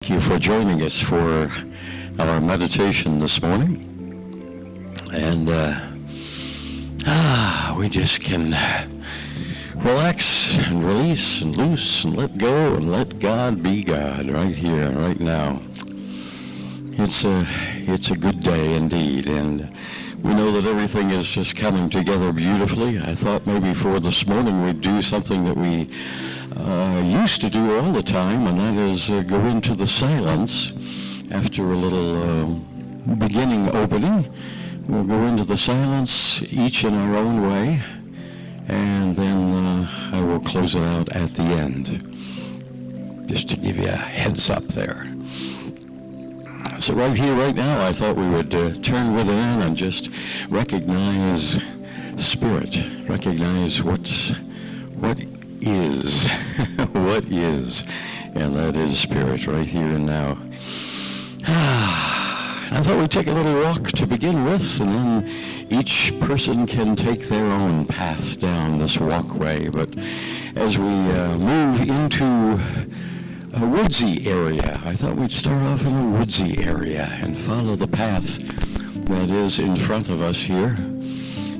thank you for joining us for our meditation this morning. And we just can relax and release and loose and let go and let God be God right here and right now. It's a good day indeed, and we know that everything is just coming together beautifully. I thought maybe for this morning we'd do something that we used to do all the time, and that is go into the silence after a little beginning opening. We'll go into the silence, each in our own way, and then I will close it out at the end, just to give you a heads up there. So right here, right now, I thought we would turn within and just recognize spirit, recognize what is, what is, and that is spirit right here and now. I thought we'd take a little walk to begin with, and then each person can take their own path down this walkway. But as we move into a woodsy area, I thought we'd start off in a woodsy area and follow the path that is in front of us here.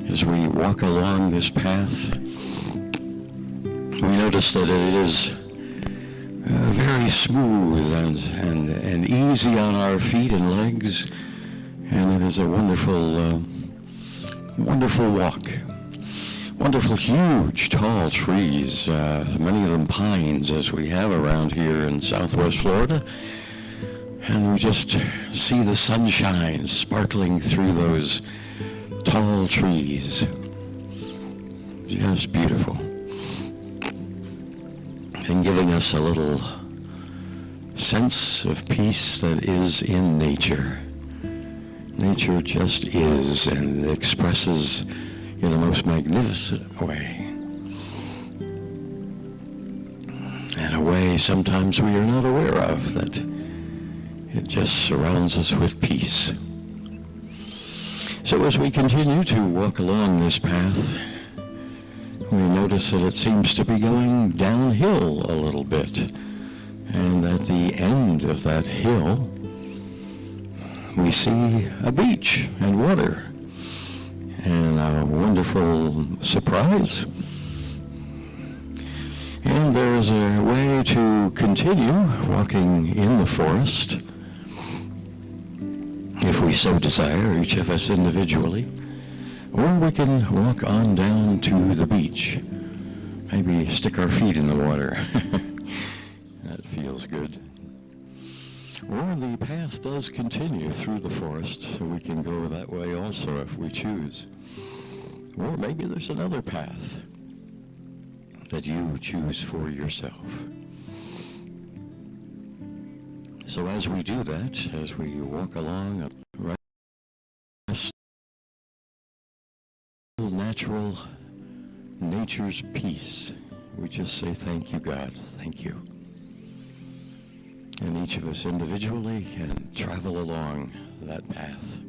As we walk along this path, we notice that it is very smooth and easy on our feet and legs, and it is a wonderful walk. Wonderful, huge, tall trees, many of them pines, as we have around here in Southwest Florida. And we just see the sunshine sparkling through those tall trees. Just beautiful. And giving us a little sense of peace that is in nature. Nature just is and expresses in the most magnificent way. In a way sometimes we are not aware of, that it just surrounds us with peace. So as we continue to walk along this path, we notice that it seems to be going downhill a little bit. And at the end of that hill, we see a beach and water. And a wonderful surprise. And there's a way to continue walking in the forest, if we so desire, each of us individually, or we can walk on down to the beach. Maybe stick our feet in the water. That feels good. Or the path does continue through the forest, so we can go that way also if we choose. Or maybe there's another path that you choose for yourself. So as we do that, as we walk along a natural nature's peace, we just say, thank you, God, thank you. And each of us individually can travel along that path.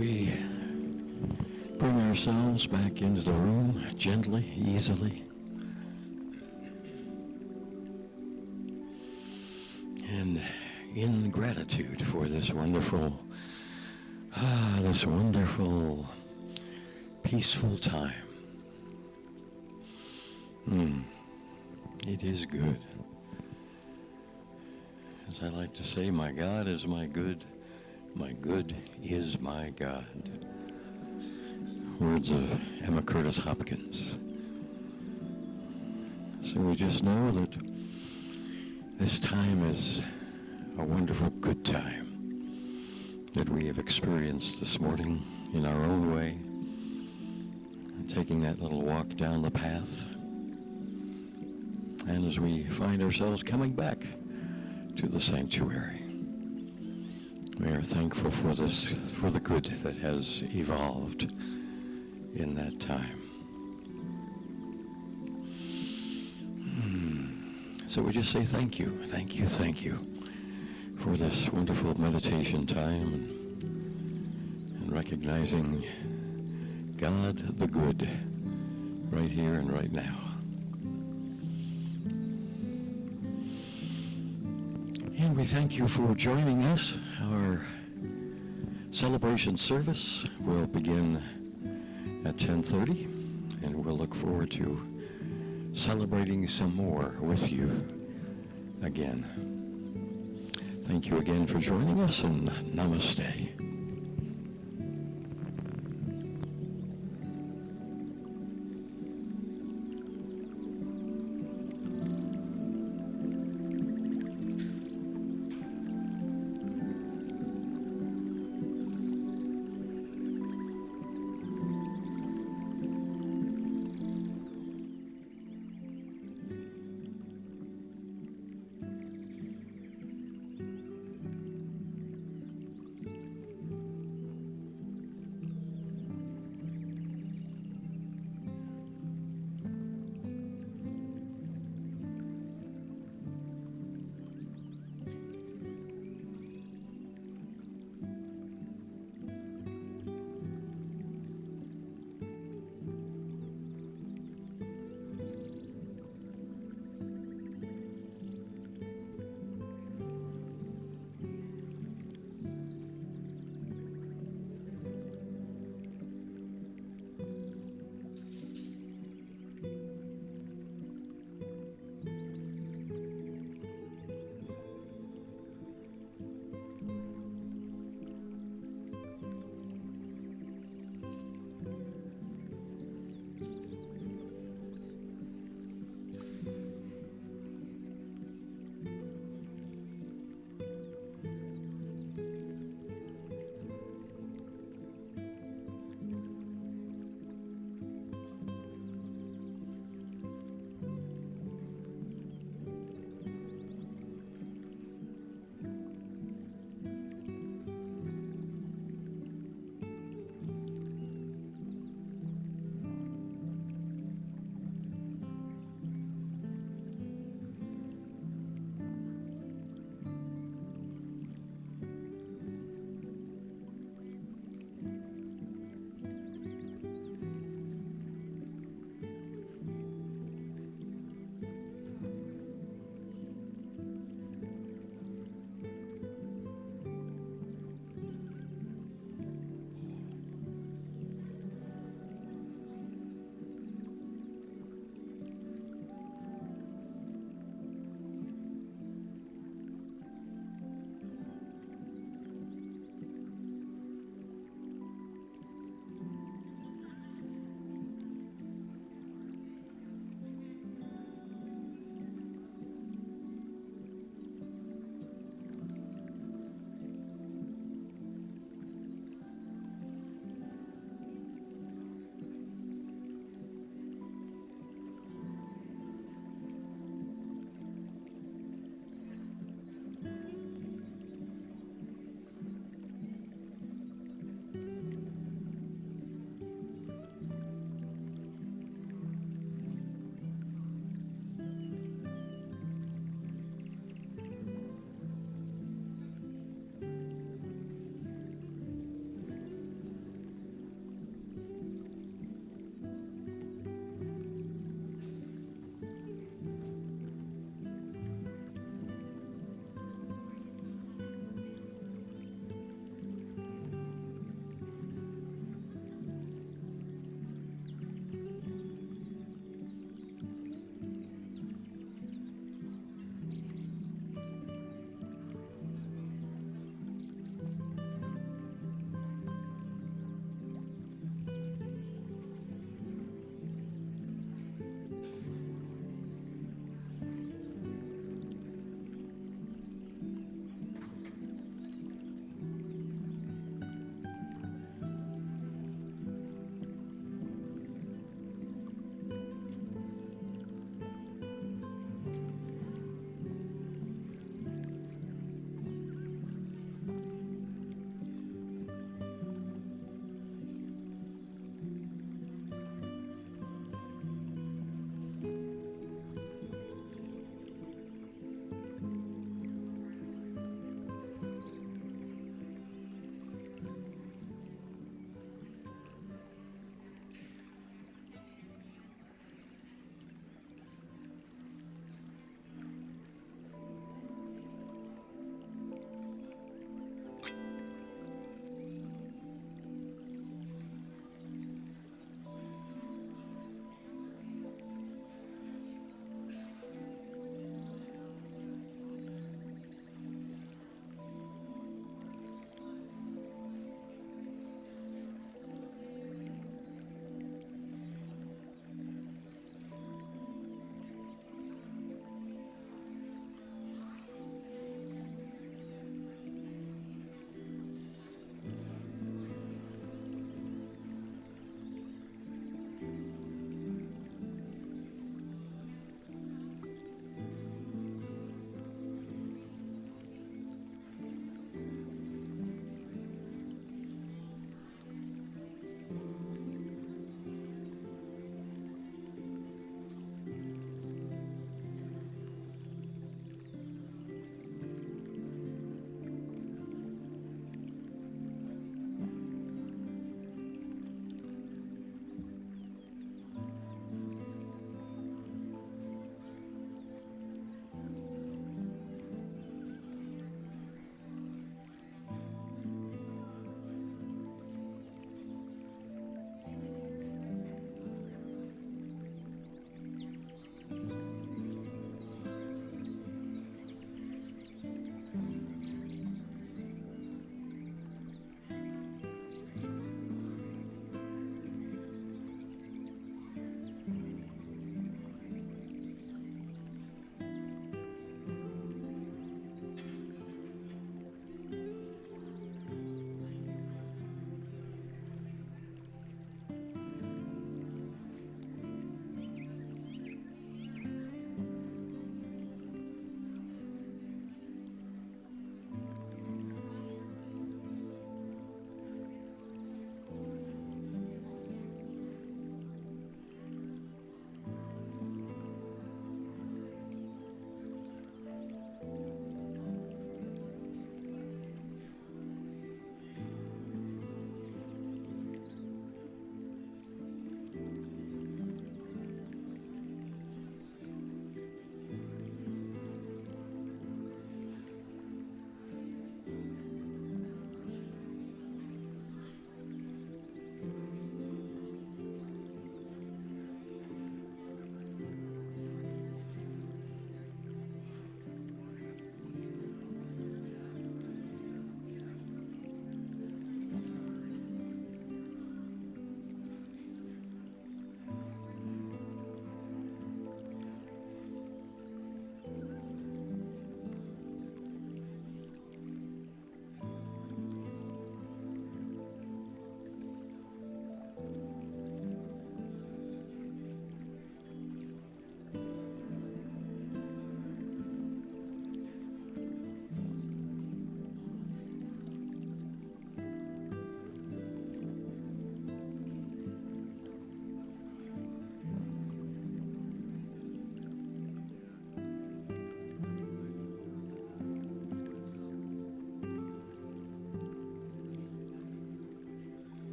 we bring ourselves back into the room gently, easily, and in gratitude for this wonderful, peaceful time. It is good. As I like to say, my God is my good is my God. Words of Emma Curtis Hopkins. So we just know that this time is a wonderful good time that we have experienced this morning in our own way, taking that little walk down the path. And as we find ourselves coming back to the sanctuary, we are thankful for the good that has evolved in that time. So we just say thank you for this wonderful meditation time and recognizing God the good right here and right now. And we thank you for joining us. Our celebration service will begin at 10:30, and we'll look forward to celebrating some more with you again. Thank you again for joining us, and namaste.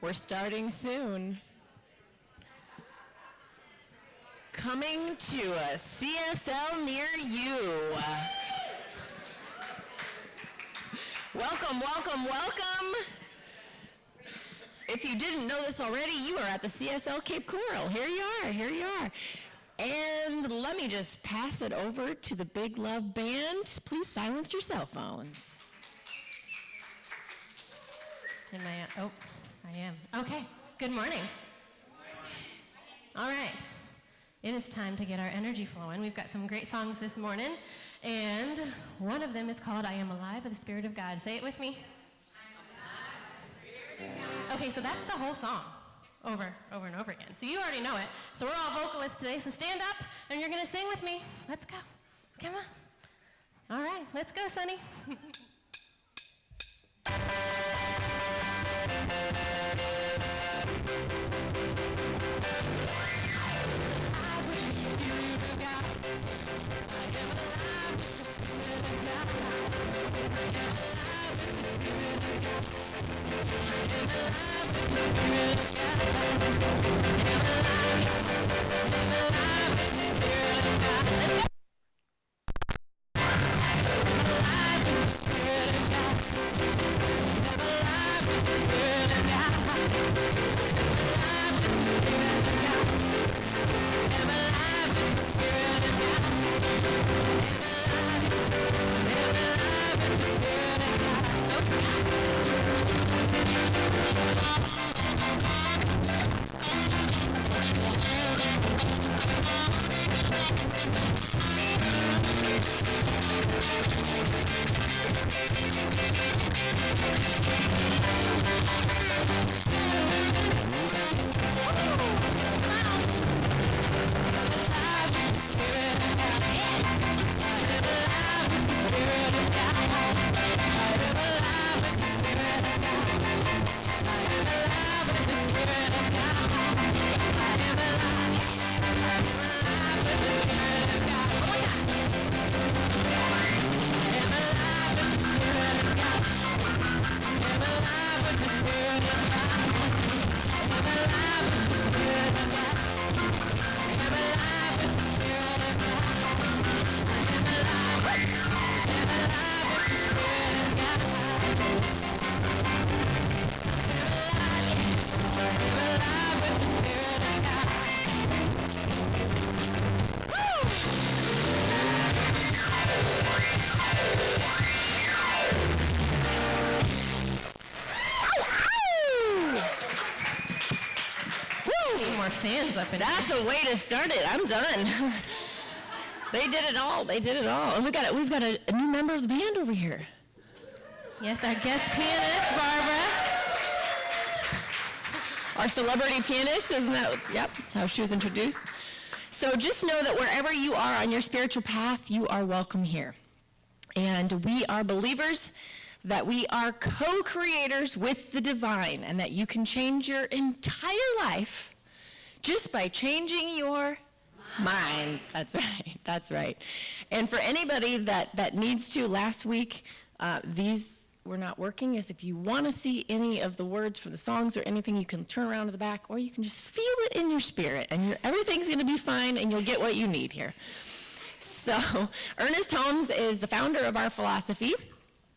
We're starting soon. Coming to a CSL near you. Welcome, welcome, welcome. If you didn't know this already, you are at the CSL Cape Coral. Here you are, here you are. And let me just pass it over to the Big Love Band. Please silence your cell phones. I am. Okay, good morning. All right, it is time to get our energy flowing. We've got some great songs this morning, and one of them is called I Am Alive with the Spirit of God. Say it with me. Okay, so that's the whole song, over and over again. So you already know it. So we're all vocalists today, so stand up, and you're going to sing with me. Let's go. Come on. All right, let's go, Sonny. Fans up in That's a way to start it. I'm done. They did it all. They did it all. And we've got a new member of the band over here. Yes, our guest pianist, Barbara. Our celebrity pianist, isn't that, yep, how she was introduced. So just know that wherever you are on your spiritual path, you are welcome here. And we are believers that we are co-creators with the divine, and that you can change your entire life just by changing your mind. That's right. That's right. And for anybody that needs to, last week, these were not working. If you want to see any of the words for the songs or anything, you can turn around to the back, or you can just feel it in your spirit, and everything's going to be fine, and you'll get what you need here. So Ernest Holmes is the founder of our philosophy.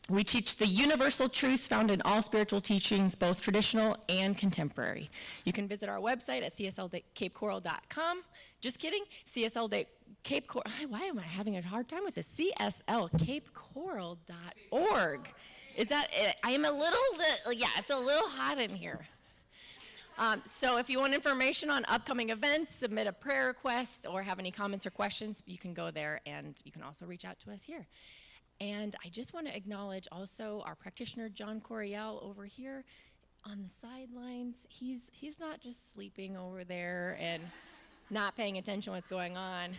We teach the universal truths found in all spiritual teachings, both traditional and contemporary. You can visit our website at cslcapecoral.com. Just kidding, CSL Coral. Why am I having a hard time with this? CSLcapecoral.org. Is that it? I am a little, it's a little hot in here. So if you want information on upcoming events, submit a prayer request, or have any comments or questions, you can go there, and you can also reach out to us here. And I just want to acknowledge also our practitioner, John Coriel, over here on the sidelines. He's not just sleeping over there and not paying attention to what's going on.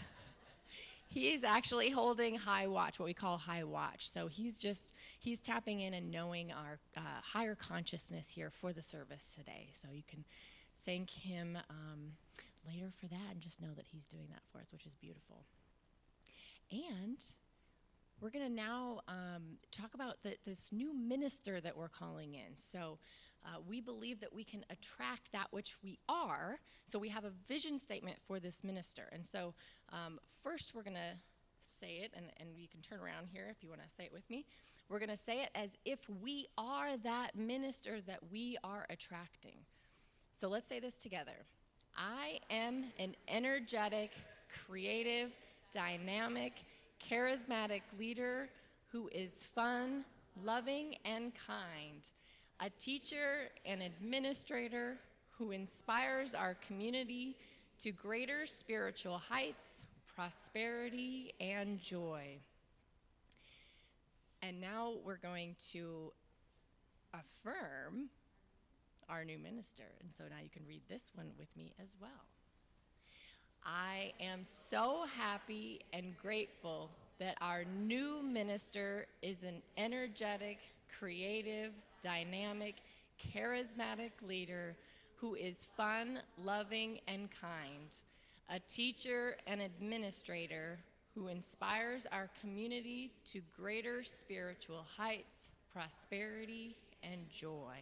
He's actually holding high watch, what we call high watch. So he's tapping in and knowing our higher consciousness here for the service today. So you can thank him later for that, and just know that he's doing that for us, which is beautiful. And we're going to now talk about this new minister that we're calling in. So We believe that we can attract that which we are. So we have a vision statement for this minister. And so first we're going to say it, and you can turn around here if you want to say it with me. We're going to say it as if we are that minister that we are attracting. So let's say this together. I am an energetic, creative, dynamic, charismatic leader who is fun, loving, and kind. A teacher and administrator who inspires our community to greater spiritual heights, prosperity, and joy. And now we're going to affirm our new minister. And so now you can read this one with me as well. I am so happy and grateful that our new minister is an energetic, creative, dynamic, charismatic leader who is fun, loving, and kind. A teacher and administrator who inspires our community to greater spiritual heights, prosperity, and joy.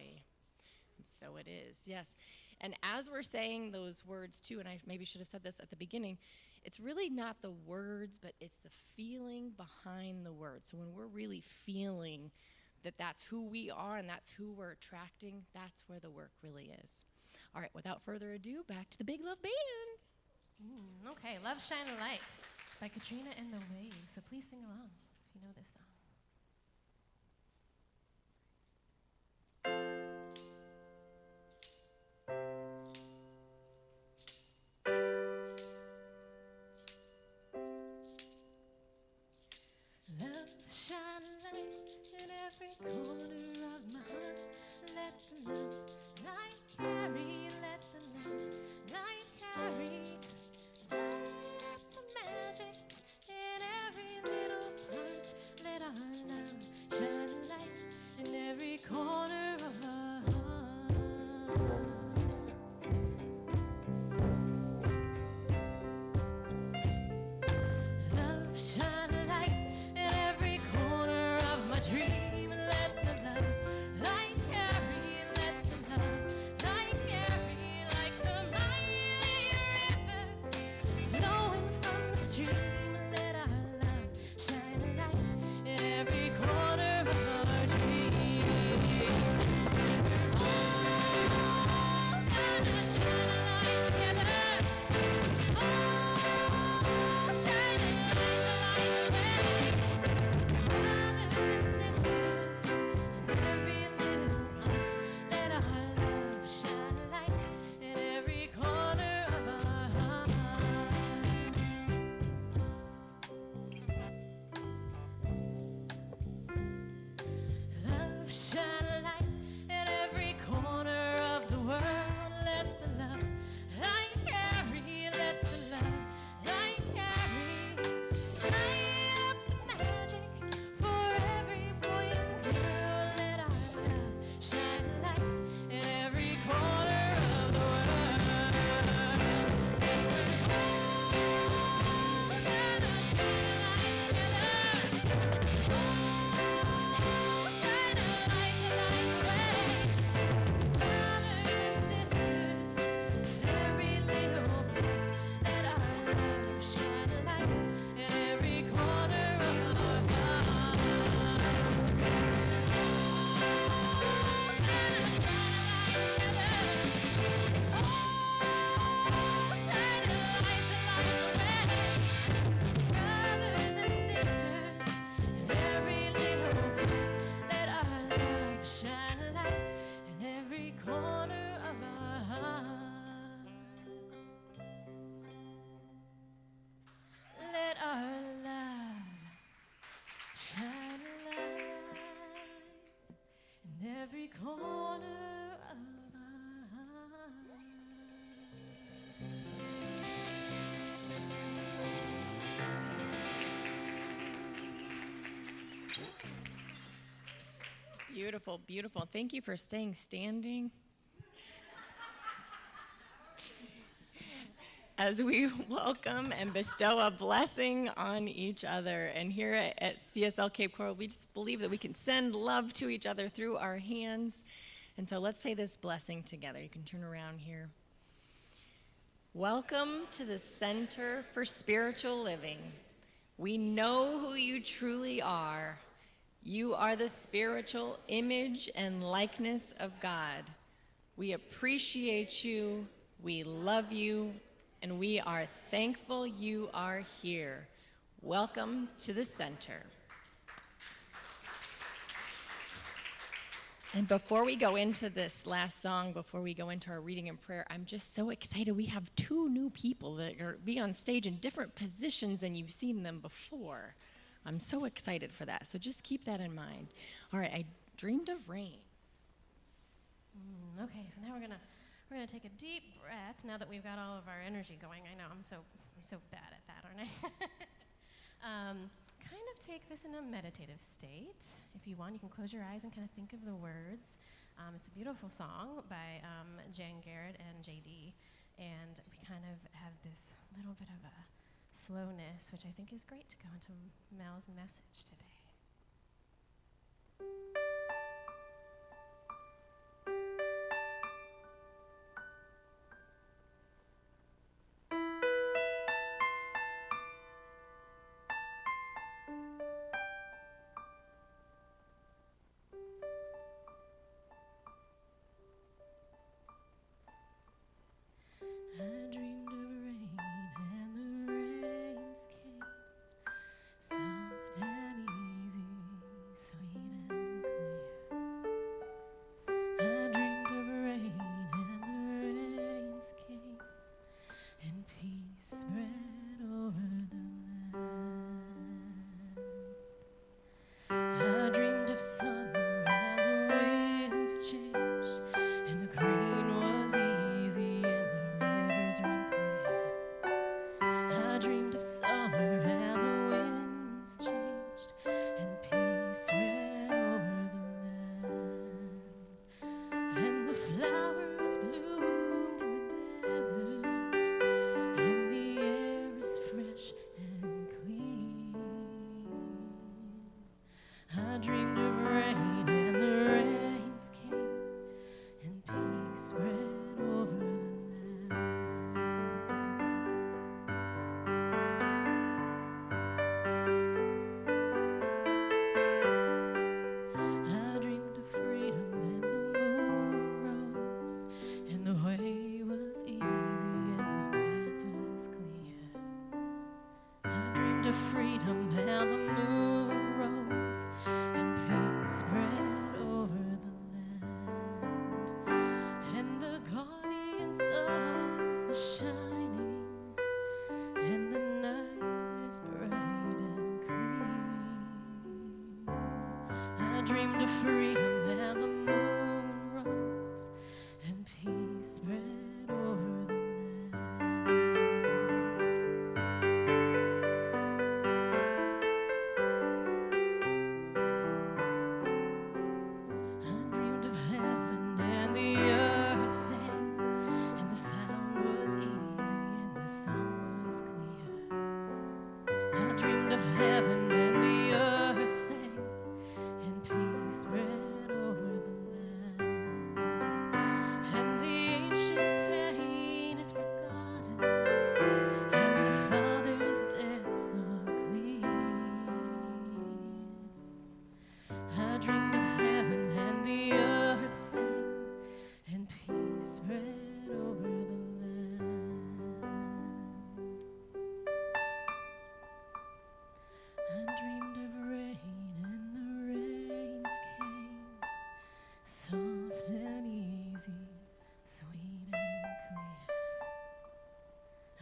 And so it is, yes. And as we're saying those words too, and I maybe should have said this at the beginning, it's really not the words, but it's the feeling behind the words. So when we're really feeling that that's who we are and that's who we're attracting, that's where the work really is. All right, without further ado, back to the Big Love Band. Okay, Love Shine a Light by Katrina and the Waves. So please sing along if you know this song. Love shine a light in every corner of my heart. Let the love light carry, let the love light carry. Light up the magic in every little part. Let our love shine a light in every corner of our hearts. Love shine a light in every corner of my dream. Let the love light carry, let the love light carry like the mighty river flowing from the stream. Let our love shine a light in every corner of our dreams. We're all gonna shine a light together. Oh, shining light to light the way. Brothers and sisters, in every little part, let our love shine a light in every corner of our hearts. Love shine a light in every corner of the world. Let the love light carry, let the love light carry. Light up the magic for every boy and girl. Let our love shine a light in every corner of the world. And we're all gonna shine a light together. Oh, shine a light to light the way. Brothers and sisters, in every little part, let our love shine a light in every corner of our hearts. We're all gonna shine a light together. Oh, shine a light to light the way. Brothers and sisters, in every little part, let our love shine a light in every corner of our hearts. Let our love shine a light in every corner of our hearts. Beautiful, beautiful. Thank you for staying standing. As we welcome and bestow a blessing on each other. And here at CSL Cape Coral, we just believe that we can send love to each other through our hands. And so let's say this blessing together. You can turn around here. Welcome to the Center for Spiritual Living. We know who you truly are. You are the spiritual image and likeness of God. We appreciate you, we love you, and we are thankful you are here. Welcome to the center. And before we go into this last song, before we go into our reading and prayer, I'm just so excited. We have 2 new people that are being on stage in different positions than you've seen them before. I'm so excited for that. So just keep that in mind. All right, I dreamed of rain. Okay, so now we're gonna take a deep breath. Now that we've got all of our energy going, I know I'm so bad at that, aren't I? Kind of take this in a meditative state. If you want, you can close your eyes and kind of think of the words. It's a beautiful song by Jan Garrett and JD, and we kind of have this little bit of a slowness, which I think is great to go into Mel's message today. I dreamed of rain and the rains came, soft and easy, sweet and clear. I dreamed of rain and the rains came, and peace spread over the land. I dreamed of summer and the winds changed, and the green was easy and the rivers ran clear. I dreamed of summer and the winds changed, and peace spread over the land. And the flowers bloomed in the desert, and the air is fresh and clean. I dreamed of rain and the rains came, and peace spread over the land. I dreamed of freedom and the moon rose, and the way was easy and the path was clear. I dreamed of freedom and the moon rose, and peace spread over the land. And the guardian stars are shining, and the night is bright and clean. I dreamed of freedom and the moon rose, and peace spread over the land. I dreamed of heaven and the earth sang, and the sound was easy and the sun was clear. I dreamed of heaven and the earth sang, and peace spread over the land. And the ancient pain is forgotten, and the Father's debts are clean. I dreamed of heaven and the earth sang, and peace spread over the land. I dreamed of rain and the rains came, soft and easy, sweet and clear.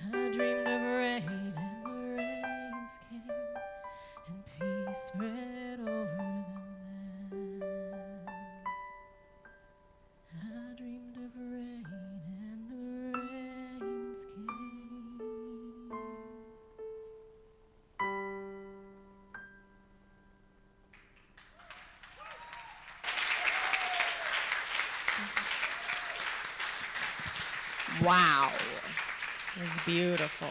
I dreamed of rain and the rains came, and peace spread over the land. I dreamed of rain and the rains came. Wow. It was beautiful.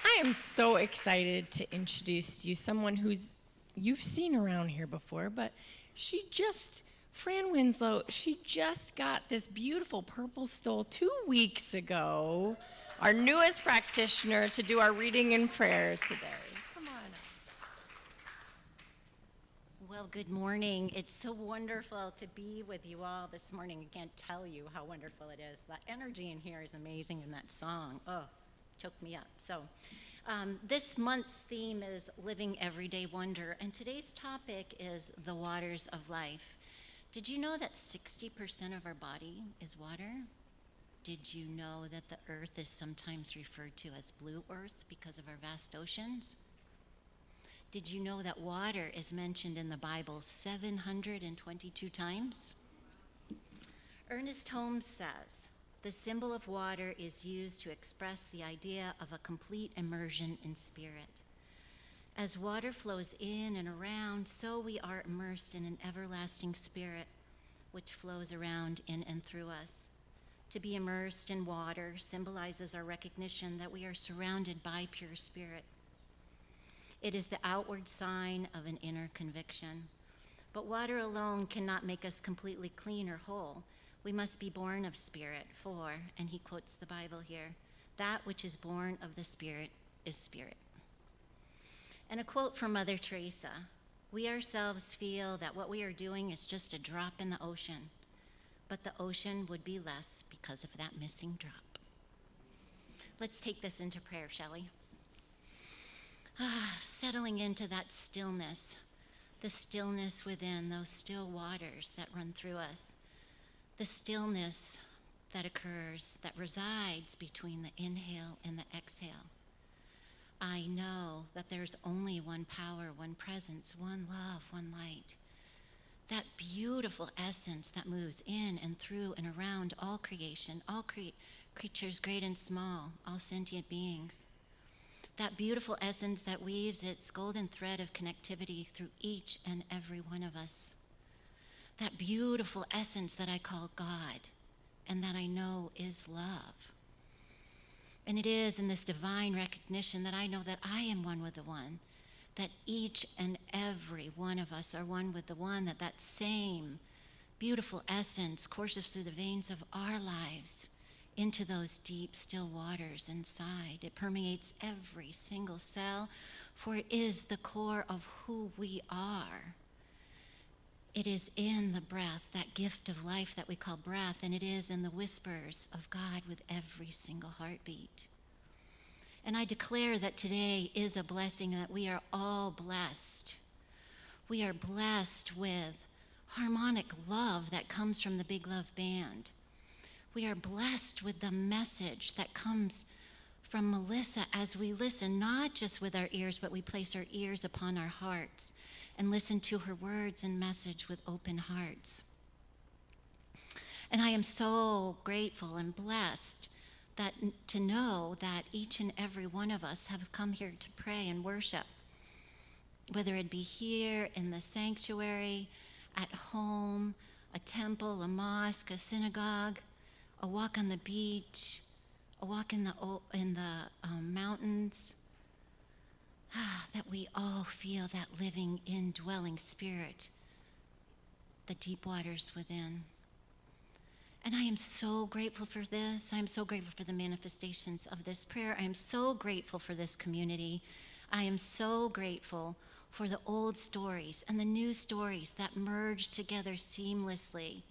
I am so excited to introduce to you someone you've seen around here before, but she just Fran Winslow, she just got this beautiful purple stole 2 weeks ago. Our newest practitioner to do our reading and prayer today. Come on up. Well, good morning. It's so wonderful to be with you all this morning. I can't tell you how wonderful it is. The energy in here is amazing in that song. Oh, choked me up. So, this month's theme is Living Everyday Wonder, and today's topic is the waters of life. Did you know that 60% of our body is water? Did you know that the earth is sometimes referred to as blue earth because of our vast oceans? Did you know that water is mentioned in the Bible 722 times? Ernest Holmes says, the symbol of water is used to express the idea of a complete immersion in spirit. As water flows in and around, so we are immersed in an everlasting spirit which flows around in and through us. To be immersed in water symbolizes our recognition that we are surrounded by pure spirit. It is the outward sign of an inner conviction. But water alone cannot make us completely clean or whole. We must be born of spirit, for, and he quotes the Bible here, that which is born of the Spirit is spirit. And a quote from Mother Teresa, we ourselves feel that what we are doing is just a drop in the ocean, but the ocean would be less because of that missing drop. Let's take this into prayer, shall we? Settling into that stillness, the stillness within those still waters that run through us, the stillness that occurs, that resides between the inhale and the exhale. I know that there's only one power, one presence, one love, one light. That beautiful essence that moves in and through and around all creation, all creatures great and small, all sentient beings. That beautiful essence that weaves its golden thread of connectivity through each and every one of us. That beautiful essence that I call God and that I know is love. And it is in this divine recognition that I know that I am one with the one, that each and every one of us are one with the one, that same beautiful essence courses through the veins of our lives into those deep, still waters inside. It permeates every single cell, for it is the core of who we are. It is in the breath, that gift of life that we call breath, and it is in the whispers of God with every single heartbeat. And I declare that today is a blessing, and that we are all blessed. We are blessed with harmonic love that comes from the Big Love Band. We are blessed with the message that comes from Melissa as we listen, not just with our ears, but we place our ears upon our hearts and listen to her words and message with open hearts. And I am so grateful and blessed to know that each and every one of us have come here to pray and worship, whether it be here in the sanctuary, at home, a temple, a mosque, a synagogue, a walk on the beach, a walk in the mountains. That we all feel that living, indwelling spirit, the deep waters within. And I am so grateful for this. I am so grateful for the manifestations of this prayer. I am so grateful for this community. I am so grateful for the old stories and the new stories that merge together seamlessly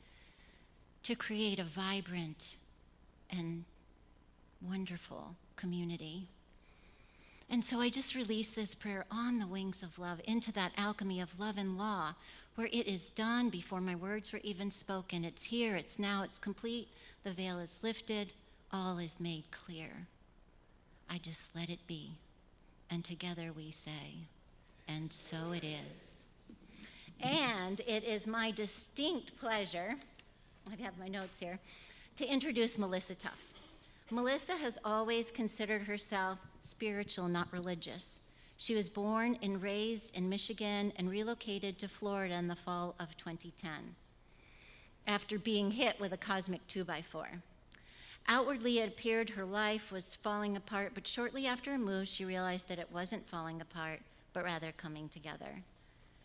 to create a vibrant and wonderful community. And so I just release this prayer on the wings of love into that alchemy of love and law, where it is done before my words were even spoken. It's here, it's now, it's complete. The veil is lifted, all is made clear. I just let it be. And together we say, and so it is. And it is my distinct pleasure, I have my notes here, to introduce Melissa Tuff. Melissa has always considered herself spiritual, not religious. She was born and raised in Michigan and relocated to Florida in the fall of 2010 after being hit with a cosmic 2x4. Outwardly, it appeared her life was falling apart, but shortly after her move, she realized that it wasn't falling apart, but rather coming together.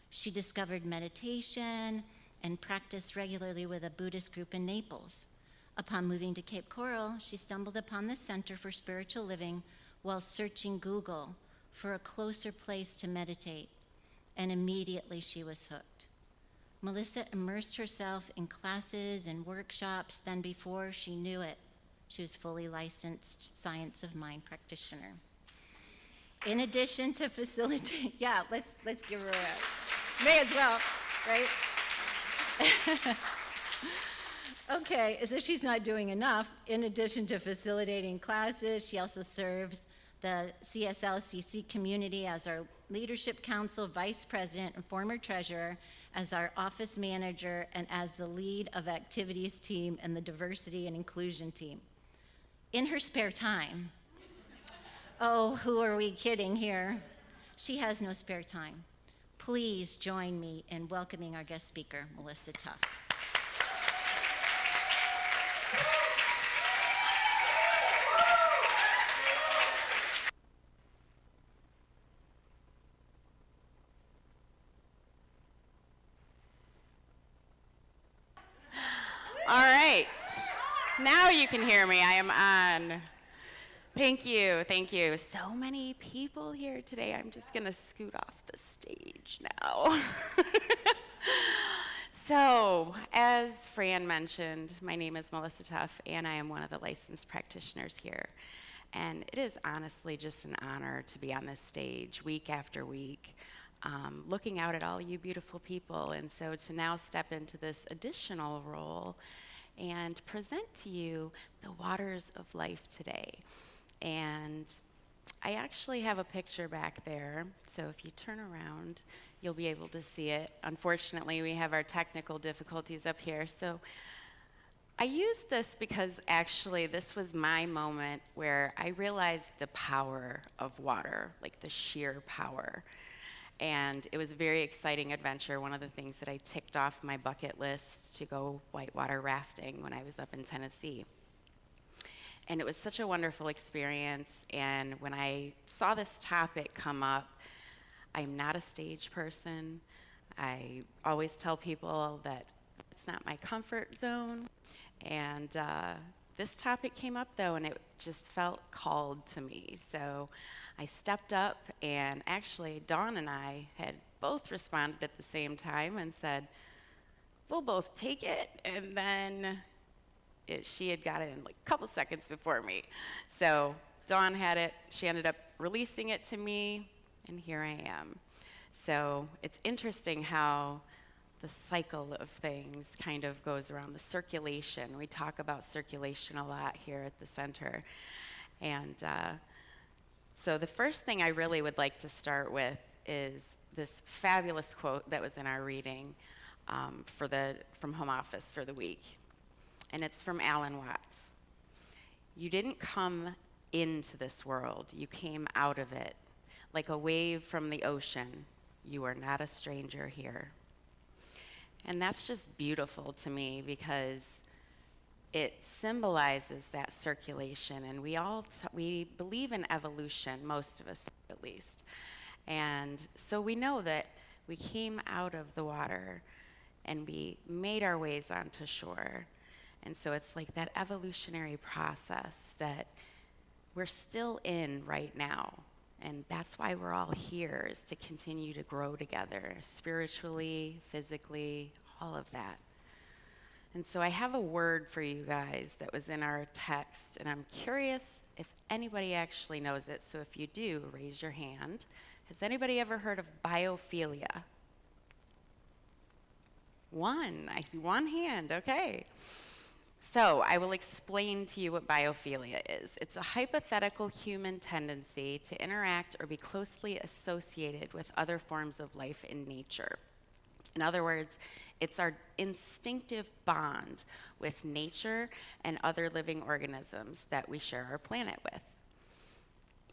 She discovered meditation and practiced regularly with a Buddhist group in Naples. Upon moving to Cape Coral, she stumbled upon the Center for Spiritual Living while searching Google for a closer place to meditate, and immediately she was hooked. Melissa immersed herself in classes and workshops, then before she knew it, she was fully licensed Science of Mind practitioner. In addition to facilitate, yeah, let's give her a, may as well, right? Okay, as if she's not doing enough, in addition to facilitating classes, she also serves the CSL community as our leadership council vice president and former treasurer, as our office manager, and as the lead of activities team and the diversity and inclusion team. In her spare time, oh, who are we kidding here? She has no spare time. Please join me in welcoming our guest speaker, Melissa Tuff. All right, now you can hear me. I am on. Thank you, thank you. So many people here today. I'm just gonna scoot off the stage now. So, as Fran mentioned, my name is Melissa Tuff, and I am one of the licensed practitioners here. And it is honestly just an honor to be on this stage week after week, looking out at all you beautiful people. And so to now step into this additional role and present to you the waters of life today. And I actually have a picture back there, so if you turn around, you'll be able to see it. Unfortunately, we have our technical difficulties up here. So I used this because actually this was my moment where I realized the power of water, like the sheer power. And it was a very exciting adventure, one of the things that I ticked off my bucket list to go whitewater rafting when I was up in Tennessee. And it was such a wonderful experience, and when I saw this topic come up, I'm not a stage person. I always tell people that it's not my comfort zone, and this topic came up though, and it just felt called to me. So I stepped up, and actually Dawn and I had both responded at the same time and said, we'll both take it, and then she had got it in like a couple seconds before me. So Dawn had it, she ended up releasing it to me, and here I am. So it's interesting how the cycle of things kind of goes around, the circulation. We talk about circulation a lot here at the center. And so the first thing I really would like to start with is this fabulous quote that was in our reading from Home Office for the week. And it's from Alan Watts. You didn't come into this world, you came out of it. Like a wave from the ocean, you are not a stranger here. And that's just beautiful to me because it symbolizes that circulation, and we believe in evolution, most of us at least. And so we know that we came out of the water and we made our ways onto shore. And so it's like that evolutionary process that we're still in right now. And that's why we're all here, is to continue to grow together, spiritually, physically, all of that. And so I have a word for you guys that was in our text, and I'm curious if anybody actually knows it. So if you do, raise your hand. Has anybody ever heard of biophilia? One hand, okay. So I will explain to you what biophilia is. It's a hypothetical human tendency to interact or be closely associated with other forms of life in nature. In other words, it's our instinctive bond with nature and other living organisms that we share our planet with.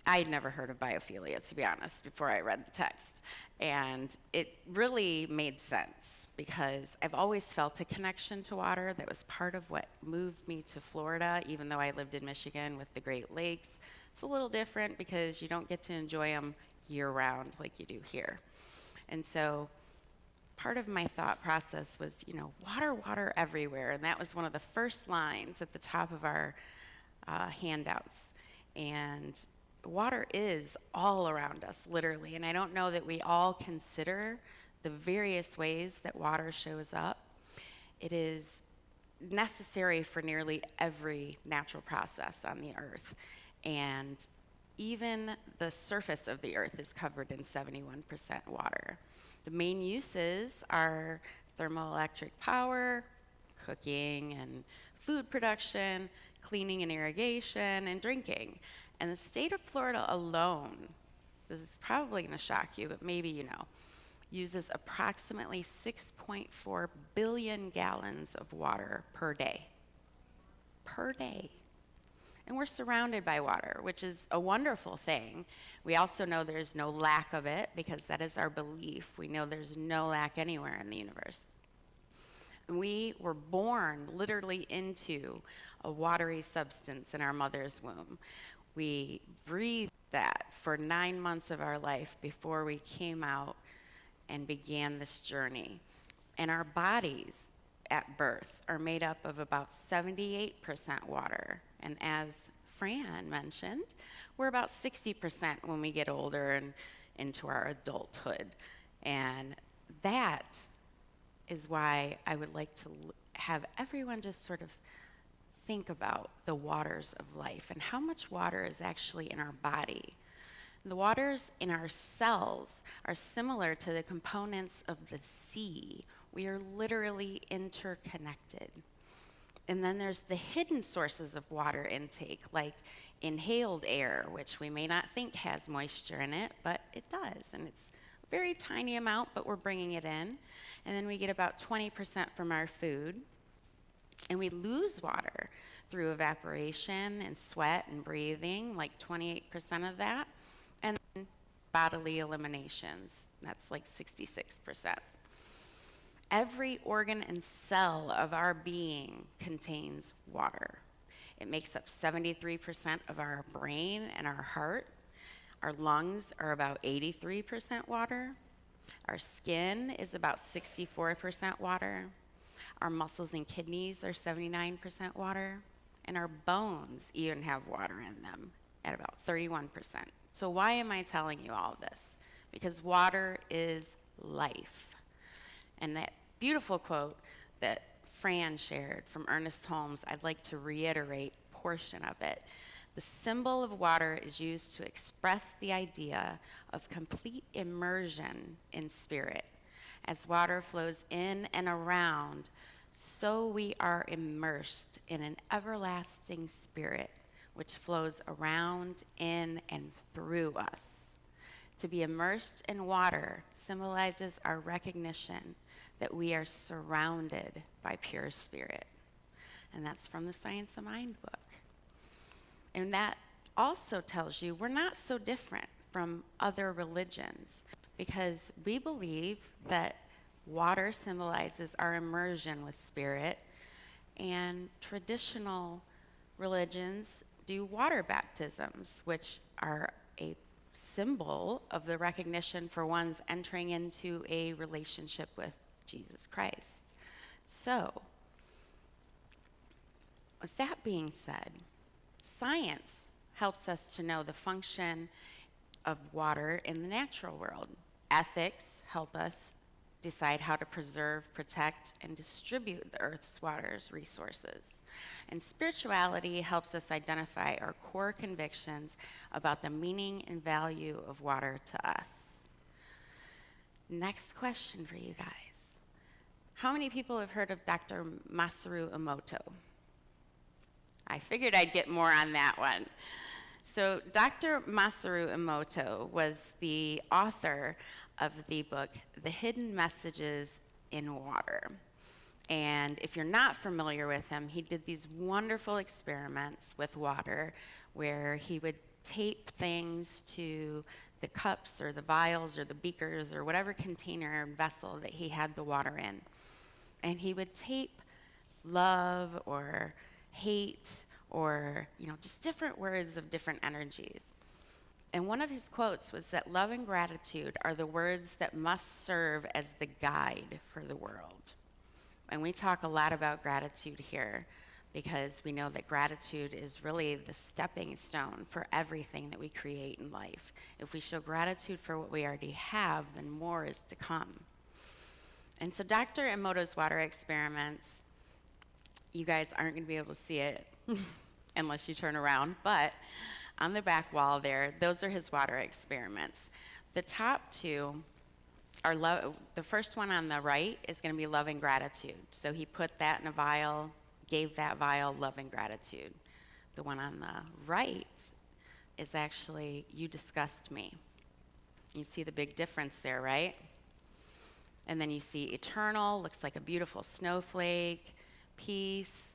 I'd never heard of biophilia, to be honest, before I read the text. And it really made sense because I've always felt a connection to water. That was part of what moved me to Florida, even though I lived in Michigan with the Great Lakes. It's a little different because you don't get to enjoy them year-round like you do here. And so part of my thought process was, water, water everywhere. And that was one of the first lines at the top of our handouts. And water is all around us, literally. And I don't know that we all consider the various ways that water shows up. It is necessary for nearly every natural process on the earth. And even the surface of the earth is covered in 71% water. The main uses are thermoelectric power, cooking and food production, cleaning and irrigation, and drinking. And the state of Florida alone, this is probably going to shock you, but maybe you know, uses approximately 6.4 billion gallons of water per day. Per day. And we're surrounded by water, which is a wonderful thing. We also know there's no lack of it because that is our belief. We know there's no lack anywhere in the universe. And we were born literally into a watery substance in our mother's womb. We breathed that for 9 months of our life before we came out and began this journey. And our bodies at birth are made up of about 78% water. And as Fran mentioned, we're about 60% when we get older and into our adulthood. And that is why I would like to have everyone just sort of think about the waters of life and how much water is actually in our body. The waters in our cells are similar to the components of the sea. We are literally interconnected. And then there's the hidden sources of water intake, like inhaled air, which we may not think has moisture in it, but it does. And it's a very tiny amount, but we're bringing it in. And then we get about 20% from our food. And we lose water through evaporation and sweat and breathing, like 28% of that. And then bodily eliminations, that's like 66%. Every organ and cell of our being contains water. It makes up 73% of our brain and our heart. Our lungs are about 83% water. Our skin is about 64% water. Our muscles and kidneys are 79% water. And our bones even have water in them at about 31%. So why am I telling you all this? Because water is life. And that beautiful quote that Fran shared from Ernest Holmes, I'd like to reiterate a portion of it. The symbol of water is used to express the idea of complete immersion in spirit. As water flows in and around, so we are immersed in an everlasting spirit which flows around, in, and through us. To be immersed in water symbolizes our recognition that we are surrounded by pure spirit. And that's from the Science of Mind book. And that also tells you we're not so different from other religions because we believe that water symbolizes our immersion with spirit, and traditional religions do water baptisms, which are a symbol of the recognition for one's entering into a relationship with Jesus Christ. So, with that being said, science helps us to know the function of water in the natural world. Ethics help us decide how to preserve, protect, and distribute the Earth's water's resources. And spirituality helps us identify our core convictions about the meaning and value of water to us. Next question for you guys. How many people have heard of Dr. Masaru Emoto? I figured I'd get more on that one. So Dr. Masaru Emoto was the author of the book, The Hidden Messages in Water. And if you're not familiar with him, he did these wonderful experiments with water where he would tape things to the cups or the vials or the beakers or whatever container or vessel that he had the water in. And he would tape love or hate or, just different words of different energies. And one of his quotes was that love and gratitude are the words that must serve as the guide for the world. And we talk a lot about gratitude here because we know that gratitude is really the stepping stone for everything that we create in life. If we show gratitude for what we already have, then more is to come. And so Dr. Emoto's water experiments, you guys aren't going to be able to see it unless you turn around, but on the back wall there, those are his water experiments. The top two are the first one on the right is going to be love and gratitude. So he put that in a vial, gave that vial love and gratitude. The one on the right is actually, you disgust me. You see the big difference there, right? And then you see eternal, looks like a beautiful snowflake. Peace,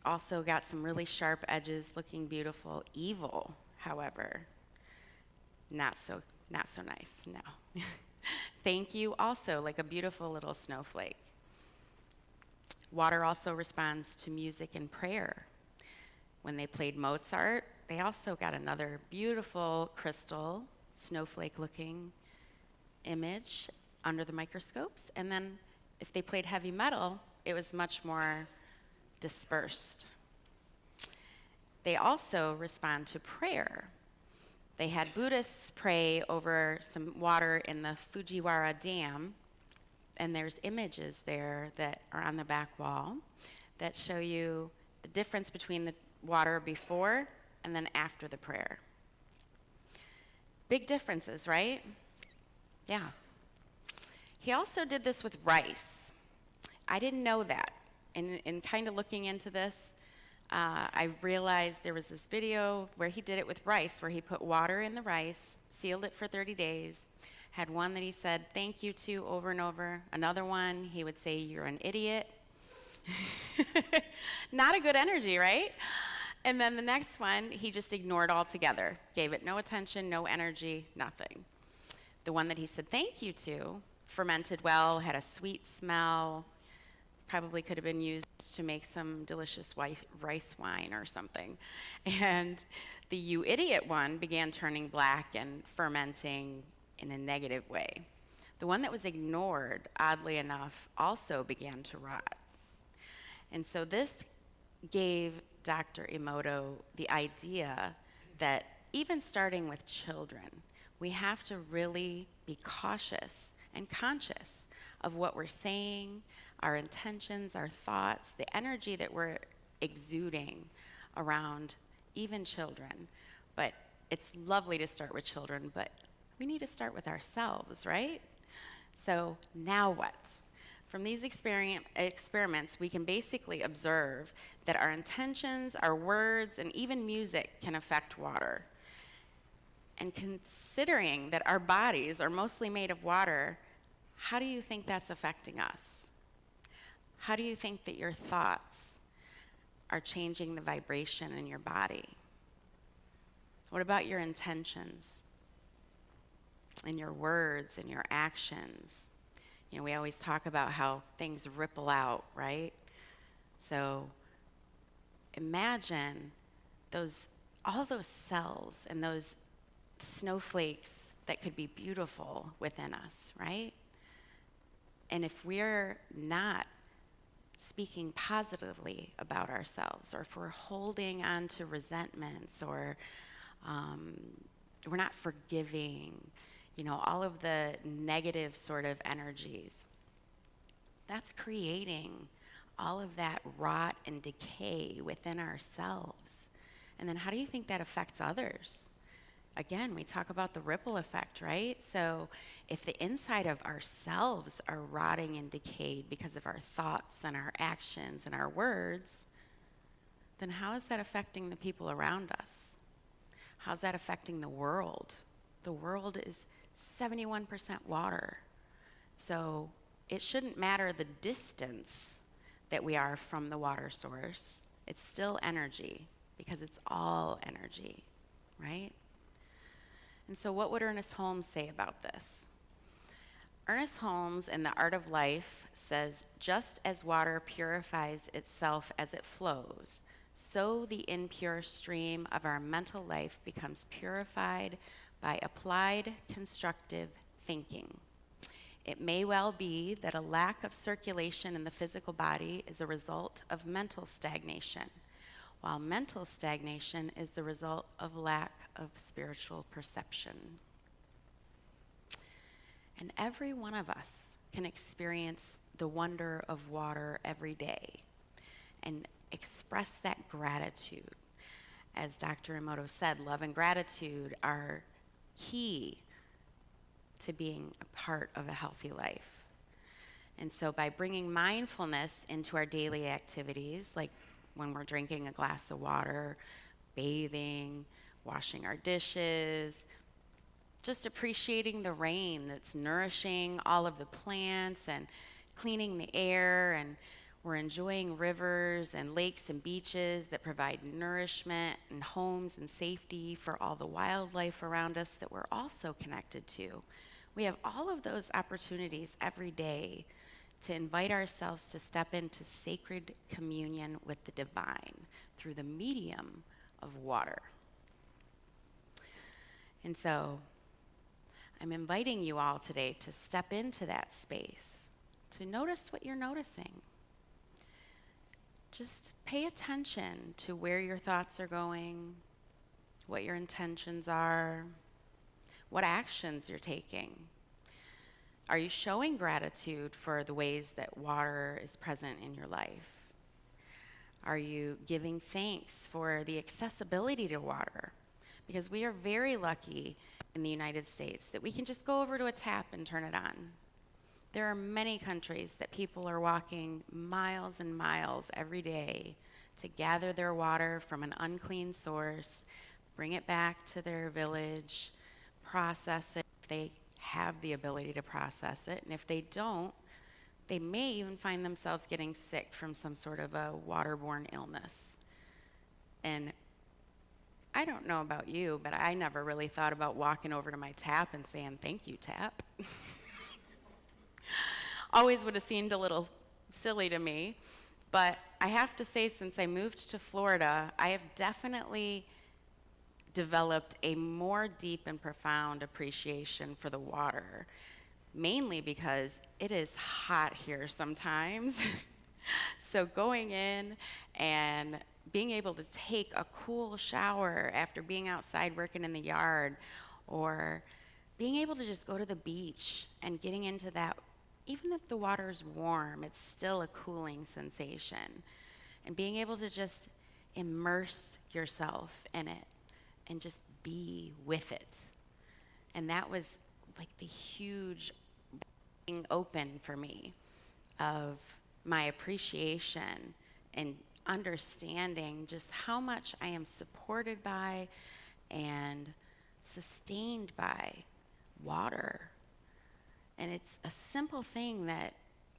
also got some really sharp edges, looking beautiful. Evil, however, not so nice, no. Thank you, also like a beautiful little snowflake. Water also responds to music and prayer. When they played Mozart, they also got another beautiful crystal, snowflake-looking image under the microscopes. And then if they played heavy metal, it was much more dispersed. They also respond to prayer. They had Buddhists pray over some water in the Fujiwara Dam, and there's images there that are on the back wall that show you the difference between the water before and then after the prayer. Big differences, right? Yeah. He also did this with rice. I didn't know that. In kind of looking into this, I realized there was this video where he did it with rice, where he put water in the rice, sealed it for 30 days, had one that he said thank you to over and over, another one he would say you're an idiot. Not a good energy, right? And then the next one he just ignored altogether, gave it no attention, no energy, nothing. The one that he said thank you to fermented well, had a sweet smell, probably could have been used to make some delicious rice wine or something. And the you idiot one began turning black and fermenting in a negative way. The one that was ignored, oddly enough, also began to rot. And so this gave Dr. Emoto the idea that even starting with children, we have to really be cautious and conscious of what we're saying, our intentions, our thoughts, the energy that we're exuding around even children. But it's lovely to start with children, but we need to start with ourselves, right? So now what? From these experiments, we can basically observe that our intentions, our words, and even music can affect water. And considering that our bodies are mostly made of water, how do you think that's affecting us? How do you think that your thoughts are changing the vibration in your body? What about your intentions and your words and your actions? You know, we always talk about how things ripple out, right? So imagine all those cells and those snowflakes that could be beautiful within us, right? And if we're not speaking positively about ourselves, or if we're holding on to resentments, or we're not forgiving, you know, all of the negative sort of energies, that's creating all of that rot and decay within ourselves. And then how do you think that affects others? Again, we talk about the ripple effect, right? So if the inside of ourselves are rotting and decayed because of our thoughts and our actions and our words, then how is that affecting the people around us? How's that affecting the world? The world is 71% water. So it shouldn't matter the distance that we are from the water source. It's still energy, because it's all energy, right? And so what would Ernest Holmes say about this? Ernest Holmes in The Art of Life says, just as water purifies itself as it flows, so the impure stream of our mental life becomes purified by applied constructive thinking. It may well be that a lack of circulation in the physical body is a result of mental stagnation, while mental stagnation is the result of lack of spiritual perception. And every one of us can experience the wonder of water every day and express that gratitude. As Dr. Emoto said, love and gratitude are key to being a part of a healthy life. And so by bringing mindfulness into our daily activities, like when we're drinking a glass of water, bathing, washing our dishes, just appreciating the rain that's nourishing all of the plants and cleaning the air, and we're enjoying rivers and lakes and beaches that provide nourishment and homes and safety for all the wildlife around us that we're also connected to. We have all of those opportunities every day to invite ourselves to step into sacred communion with the divine through the medium of water. And so I'm inviting you all today to step into that space, to notice what you're noticing. Just pay attention to where your thoughts are going, what your intentions are, what actions you're taking. Are you showing gratitude for the ways that water is present in your life? Are you giving thanks for the accessibility to water? Because we are very lucky in the United States that we can just go over to a tap and turn it on. There are many countries that people are walking miles and miles every day to gather their water from an unclean source, bring it back to their village, process it if they have the ability to process it. And if they don't, they may even find themselves getting sick from some sort of a waterborne illness. And I don't know about you, but I never really thought about walking over to my tap and saying, "Thank you, tap." Always would have seemed a little silly to me. But I have to say, since I moved to Florida, I have definitely developed a more deep and profound appreciation for the water, mainly because it is hot here sometimes. So going in and being able to take a cool shower after being outside working in the yard, or being able to just go to the beach and getting into that, even if the water's warm, it's still a cooling sensation. And being able to just immerse yourself in it and just be with it. And that was like the huge being open for me of my appreciation and understanding just how much I am supported by and sustained by water. And it's a simple thing that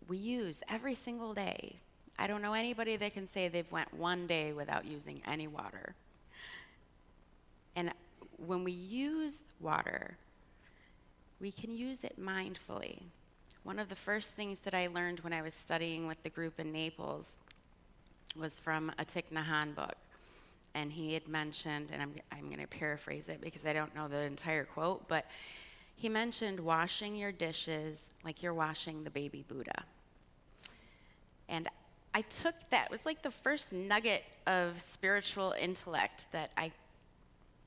we use every single day. I don't know anybody that can say they've went one day without using any water. And when we use water, we can use it mindfully. One of the first things that I learned when I was studying with the group in Naples was from a Thich Nhat Hanh book. And he had mentioned, and I'm going to paraphrase it because I don't know the entire quote, but he mentioned washing your dishes like you're washing the baby Buddha. And I took that, it was like the first nugget of spiritual intellect that I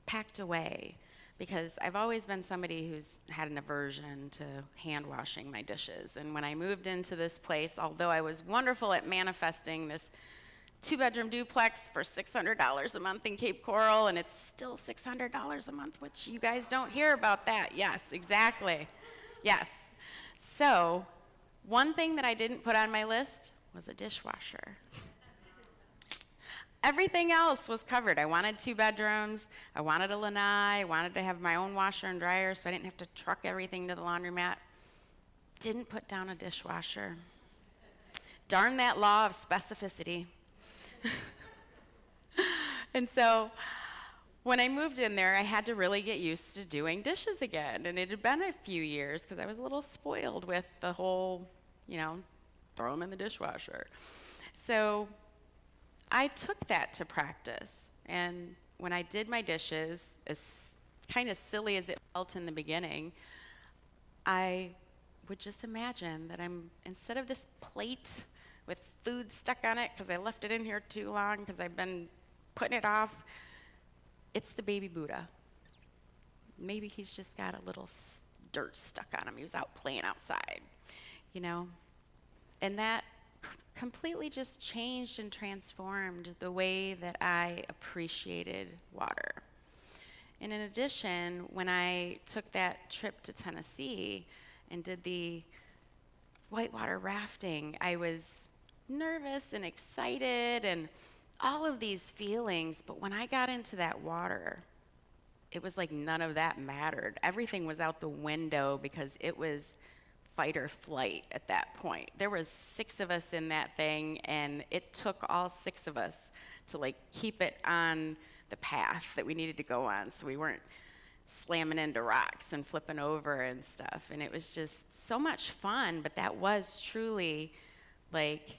packed away, because I've always been somebody who's had an aversion to hand washing my dishes. And when I moved into this place, although I was wonderful at manifesting this 2-bedroom duplex for $600 a month in Cape Coral, and it's still $600 a month, which you guys don't hear about that. Yes, exactly. Yes. So one thing that I didn't put on my list was a dishwasher. Everything else was covered. I wanted 2 bedrooms. I wanted a lanai. I wanted to have my own washer and dryer so I didn't have to truck everything to the laundromat. Didn't put down a dishwasher. Darn that law of specificity. And so when I moved in there, I had to really get used to doing dishes again. And it had been a few years because I was a little spoiled with the whole, throw them in the dishwasher. So I took that to practice. And when I did my dishes, as kind of silly as it felt in the beginning, I would just imagine that instead of this plate with food stuck on it because I left it in here too long because I've been putting it off, it's the baby Buddha. Maybe he's just got a little dirt stuck on him. He was out playing outside, you know? And that completely just changed and transformed the way that I appreciated water. And in addition, when I took that trip to Tennessee and did the whitewater rafting, I was nervous and excited and all of these feelings, but when I got into that water, it was like none of that mattered. Everything was out the window because it was fight or flight at that point. There was 6 of us in that thing, and it took all 6 of us to like keep it on the path that we needed to go on so we weren't slamming into rocks and flipping over and stuff. And it was just so much fun, but that was truly like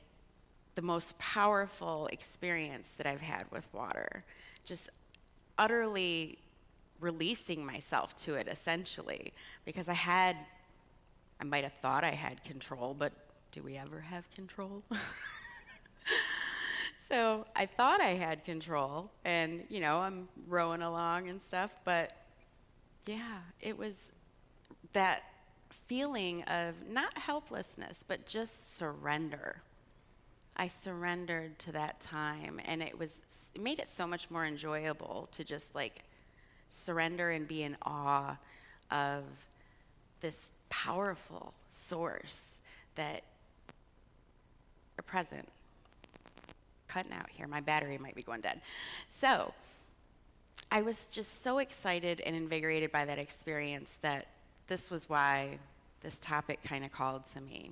the most powerful experience that I've had with water. Just utterly releasing myself to it, essentially, because I might have thought I had control, but do we ever have control? So I thought I had control, and, you know, I'm rowing along and stuff, but yeah, it was that feeling of not helplessness, but just surrender. I surrendered to that time, and it made it so much more enjoyable to just like surrender and be in awe of this powerful source that are present. Cutting out here, my battery might be going dead. So I was just so excited and invigorated by that experience that this was why this topic kind of called to me.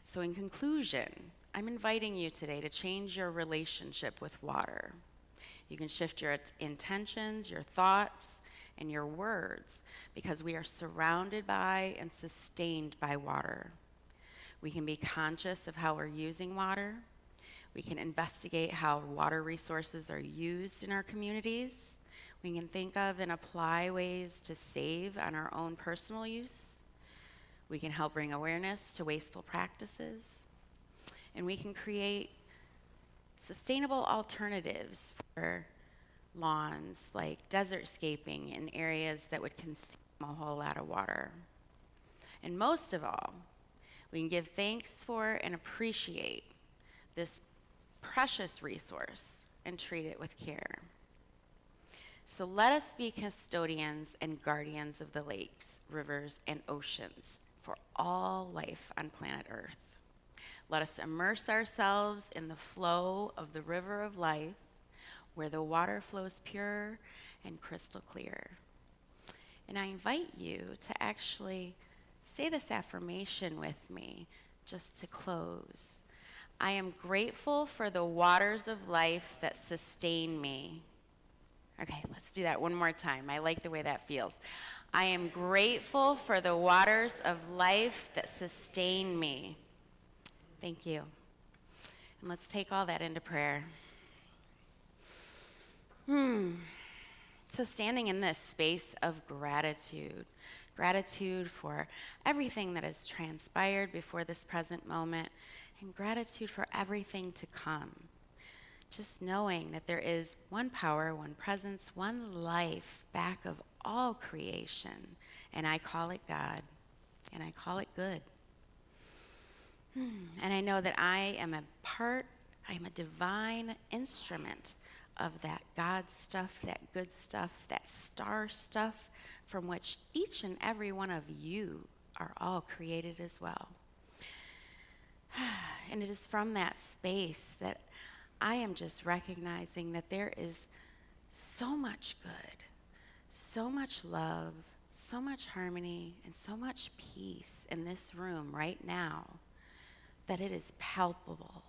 So in conclusion, I'm inviting you today to change your relationship with water. You can shift your intentions, your thoughts, and your words because we are surrounded by and sustained by water. We can be conscious of how we're using water. We can investigate how water resources are used in our communities. We can think of and apply ways to save on our own personal use. We can help bring awareness to wasteful practices. And we can create sustainable alternatives for lawns, like desertscaping in areas that would consume a whole lot of water. And most of all, we can give thanks for and appreciate this precious resource and treat it with care. So let us be custodians and guardians of the lakes, rivers, and oceans for all life on planet Earth. Let us immerse ourselves in the flow of the river of life, where the water flows pure and crystal clear. And I invite you to actually say this affirmation with me just to close. I am grateful for the waters of life that sustain me. Okay, let's do that one more time. I like the way that feels. I am grateful for the waters of life that sustain me. Thank you. And let's take all that into prayer. So standing in this space of gratitude for everything that has transpired before this present moment, and gratitude for everything to come. Just knowing that there is one power, one presence, one life back of all creation, and I call it God, and I call it good. And I know that I am a divine instrument of that God stuff, that good stuff, that star stuff, from which each and every one of you are all created as well. And it is from that space that I am just recognizing that there is so much good, so much love, so much harmony, and so much peace in this room right now that it is palpable.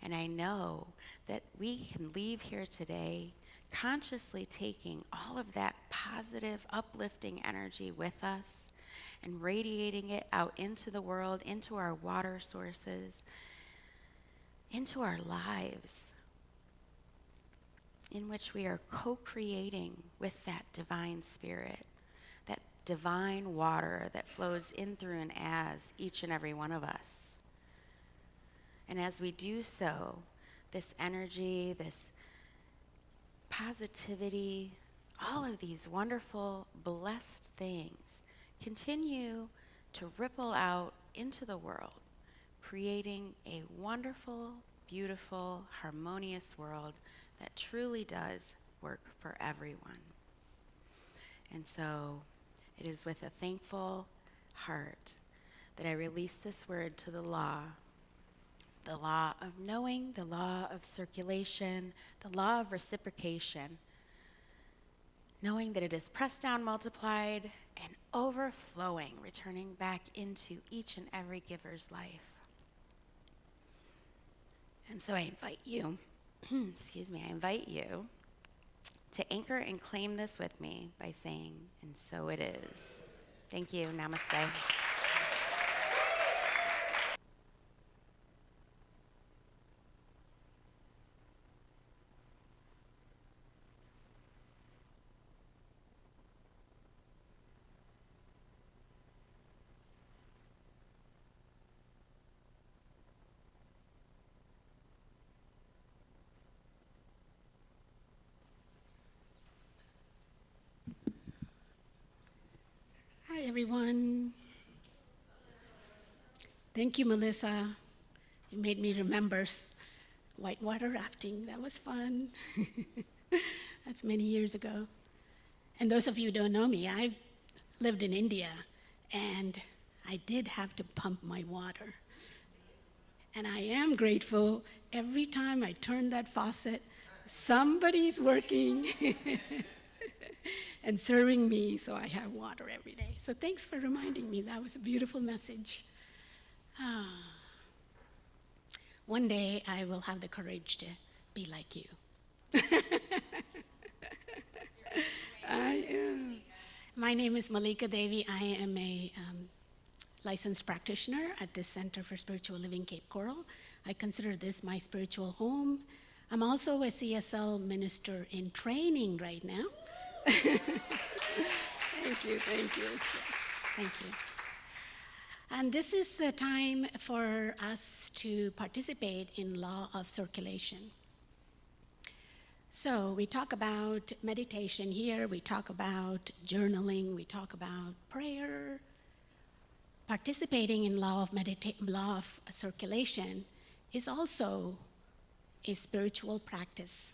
And I know that we can leave here today consciously taking all of that positive, uplifting energy with us and radiating it out into the world, into our water sources, into our lives. in which we are co-creating with that divine spirit, that divine water that flows in through and as each and every one of us. And as we do so, this energy, this positivity, all of these wonderful, blessed things continue to ripple out into the world, creating a wonderful, beautiful, harmonious world that truly does work for everyone. And so it is with a thankful heart that I release this word to the law of knowing, the law of circulation, the law of reciprocation, knowing that it is pressed down, multiplied, and overflowing, returning back into each and every giver's life. And so I invite you, I invite you to anchor and claim this with me by saying, and so it is. Thank you. Namaste. Hi, everyone. Thank you, Melissa. You made me remember whitewater rafting. That was fun. That's many years ago. And those of you who don't know me, I lived in India, and I did have to pump my water. And I am grateful every time I turn that faucet, somebody's working and serving me, so I have water every day. So thanks for reminding me. That was a beautiful message. One day I will have the courage to be like you. I am. My name is Malika Devi. I am a licensed practitioner at the Center for Spiritual Living, Cape Coral. I consider this my spiritual home. I'm also a CSL minister in training right now. Thank you. Yes, thank you. And this is the time for us to participate in law of circulation. So we talk about meditation here, we talk about journaling, we talk about prayer. Participating in law of circulation is also a spiritual practice.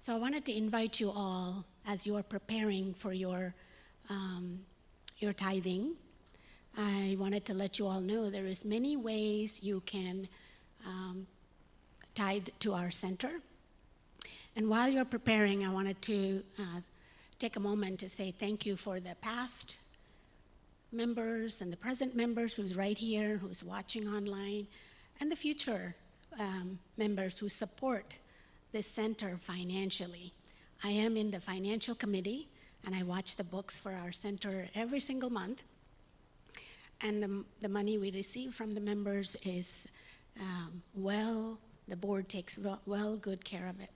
So I wanted to invite you all, as you are preparing for your tithing, I wanted to let you all know there is many ways you can tithe to our center. And while you're preparing, I wanted to take a moment to say thank you for the past members and the present members who's right here, who's watching online, and the future members who support this center financially. I am in the financial committee, and I watch the books for our center every single month. And the money we receive from the members is the board takes good care of it.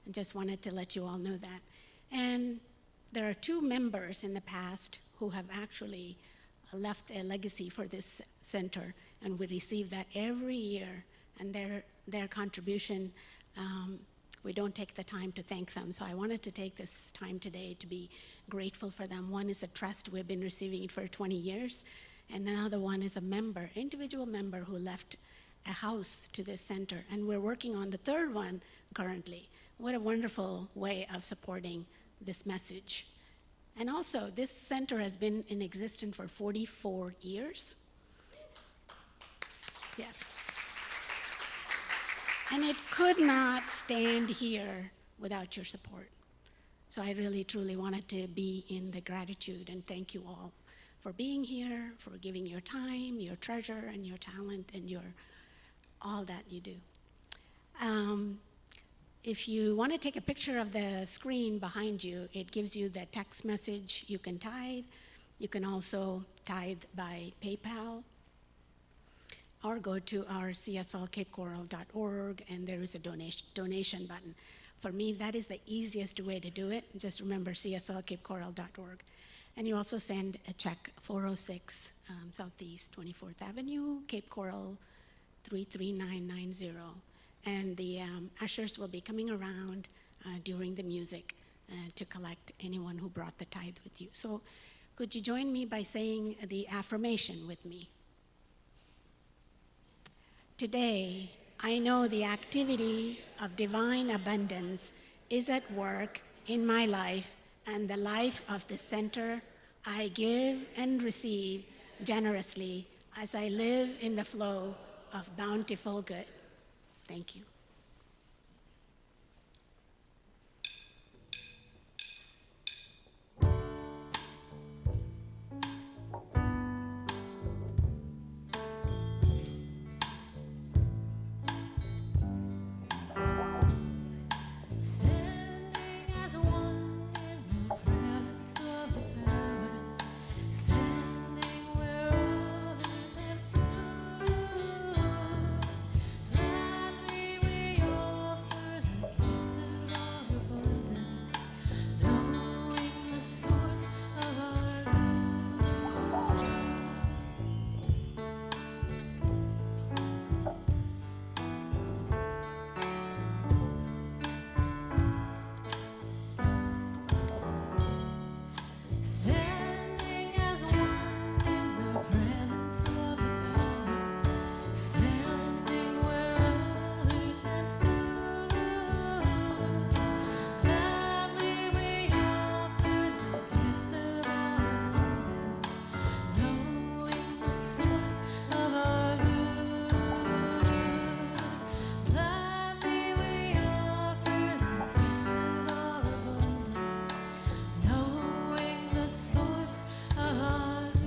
I just wanted to let you all know that. And there are 2 members in the past who have actually left a legacy for this center, and we receive that every year, and their contribution, we don't take the time to thank them. So I wanted to take this time today to be grateful for them. One is a trust, we've been receiving it for 20 years, and another one is a member, individual member who left a house to this center, and we're working on the 3rd one currently. What a wonderful way of supporting this message. And also, this center has been in existence for 44 years. Yes. And it could not stand here without your support. So I really, truly wanted to be in the gratitude and thank you all for being here, for giving your time, your treasure, and your talent, and all that you do. If you want to take a picture of the screen behind you, it gives you the text message. You can tithe. You can also tithe by PayPal, or go to our cslcapecoral.org, and there is a donation button. For me, that is the easiest way to do it. Just remember cslcapecoral.org. And you also send a check, 406 Southeast 24th Avenue, Cape Coral 33990. And the ushers will be coming around during the music to collect anyone who brought the tithe with you. So could you join me by saying the affirmation with me? Today, I know the activity of divine abundance is at work in my life and the life of the center. I give and receive generously as I live in the flow of bountiful good. Thank you. Standing as one in the presence of the power, standing where others have stood. Gladly we offer the gifts of our abundance, knowing the source of our good. Standing as one in the presence of the power, standing where others have stood. Gladly we offer the gifts of our abundance, knowing the source of our good. Gladly we offer the gifts of our abundance, knowing the source of our good.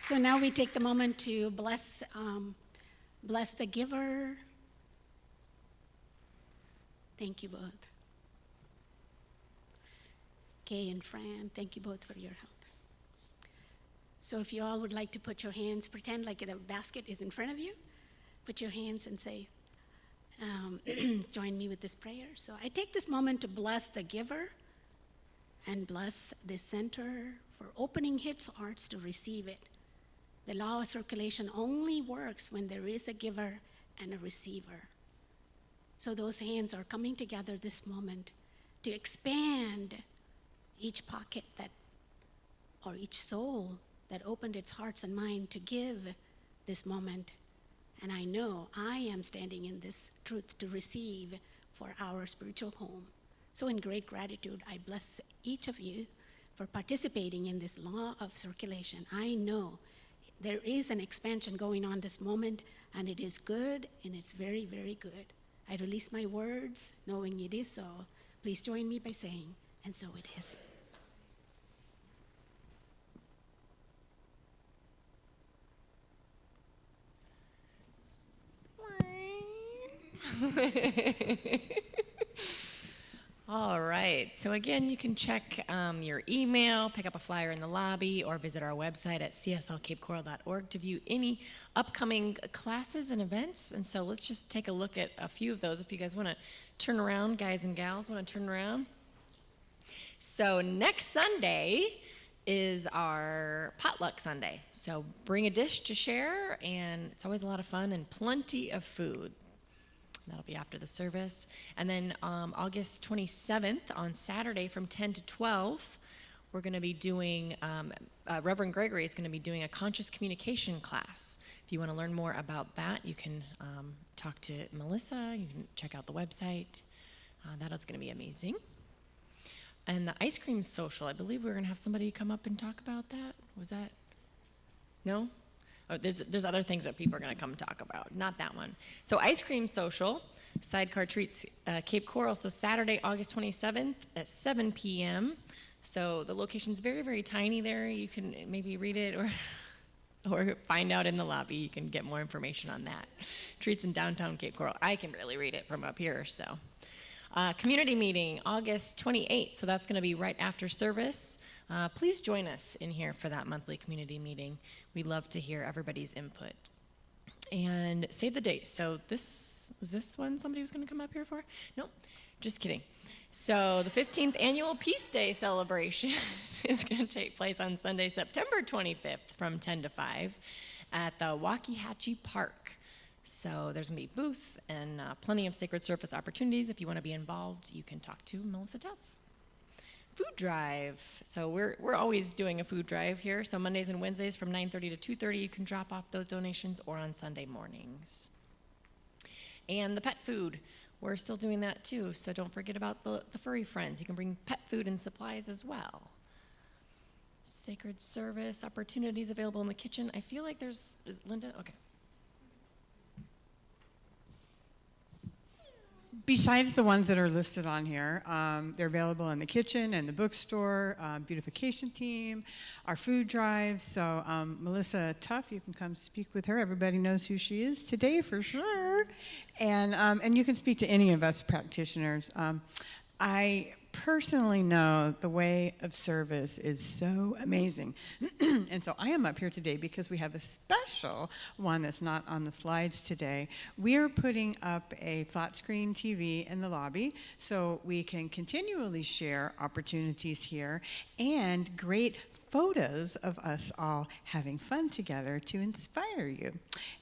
So now we take the moment to bless the giver. Thank you both. Kay and Fran, thank you both for your help. So if you all would like to put your hands, pretend like the basket is in front of you. Put your hands and say, join me with this prayer. So I take this moment to bless the giver and bless this center for opening its hearts to receive it. The law of circulation only works when there is a giver and a receiver. So those hands are coming together this moment to expand each pocket or each soul that opened its hearts and mind to give this moment. And I know I am standing in this truth to receive for our spiritual home. So in great gratitude, I bless each of you for participating in this law of circulation. I know there is an expansion going on this moment, and it is good, and it's very, very good. I release my words knowing it is so. Please join me by saying, and so it is. All right. So again, you can check your email, pick up a flyer in the lobby, or visit our website at cslcapecoral.org to view any upcoming classes and events. And so let's just take a look at a few of those. If you guys want to turn around, guys and gals, want to turn around. So next Sunday is our potluck Sunday. So bring a dish to share, and it's always a lot of fun and plenty of food. That'll be after the service. And then August 27th, on Saturday from 10 to 12, we're going to be doing, Reverend Gregory is going to be doing a conscious communication class. If you want to learn more about that, you can talk to Melissa. You can check out the website. That is going to be amazing. And the ice cream social, I believe we're going to have somebody come up and talk about that. Was that? No? Oh, there's other things that people are going to come talk about, not that one. So ice cream social, Sidecar Treats Cape Coral. So Saturday, August 27th at 7 p.m. So the location's very, very tiny there. You can maybe read it or find out in the lobby. You can get more information on that. Treats in downtown Cape Coral. I can really read it from up here, so. Community meeting, August 28th. So that's going to be right after service. please join us in here for that monthly community meeting. We love to hear everybody's input. And save the date. So was this one somebody was going to come up here for? Nope, just kidding. So the 15th annual Peace Day celebration is going to take place on Sunday, September 25th from 10 to 5 at the Waxahachie Park. So there's going to be booths and plenty of sacred service opportunities. If you want to be involved, you can talk to Melissa Tuff. Food drive. So we're always doing a food drive here. So Mondays and Wednesdays from 9:30 to 2:30, you can drop off those donations, or on Sunday mornings. And the pet food, we're still doing that too. So don't forget about the furry friends. You can bring pet food and supplies as well. Sacred service opportunities available in the kitchen. I feel like is Linda? Okay. Besides the ones that are listed on here, they're available in the kitchen and the bookstore, beautification team, our food drive. So Melissa Tuff, you can come speak with her. Everybody knows who she is today for sure. And you can speak to any of us practitioners. I personally know the way of service is so amazing. And so I am up here today because we have a special one that's not on the slides today. We are putting up a flat screen TV in the lobby so we can continually share opportunities here and great photos of us all having fun together to inspire you.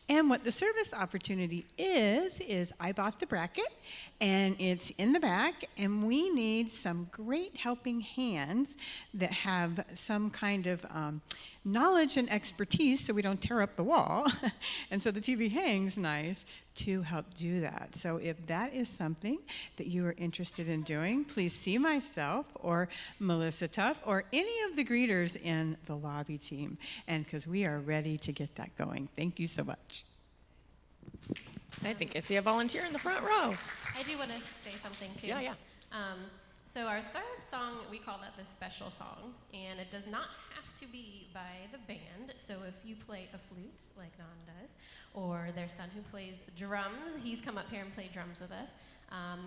And what the service opportunity is I bought the bracket, and it's in the back, and we need some great helping hands that have some kind of knowledge and expertise so we don't tear up the wall, and so the TV hangs nice, to help do that. So if that is something that you are interested in doing, please see myself or Melissa Tuff or any of the greeters in the lobby team, and because we are ready to get that going. Thank you so much. I think I see a volunteer in the front row. I do want to say something too. Yeah. So our third song, we call that the special song, and it does not have to be by the band. So if you play a flute, like Don does, or their son who plays drums, he's come up here and played drums with us.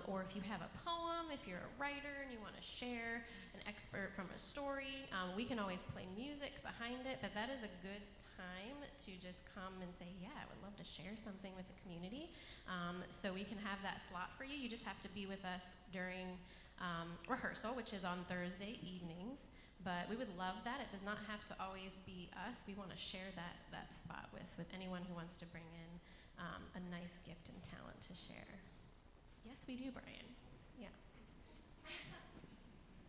Or if you have a poem, if you're a writer and you want to share an expert from a story, we can always play music behind it, but that is a good time to just come and say, yeah, I would love to share something with the community. So we can have that slot for you. You just have to be with us during rehearsal, which is on Thursday evenings. But we would love that. It does not have to always be us. We want to share that spot with anyone who wants to bring in a nice gift and talent to share. Yes, we do, Brian. Yeah.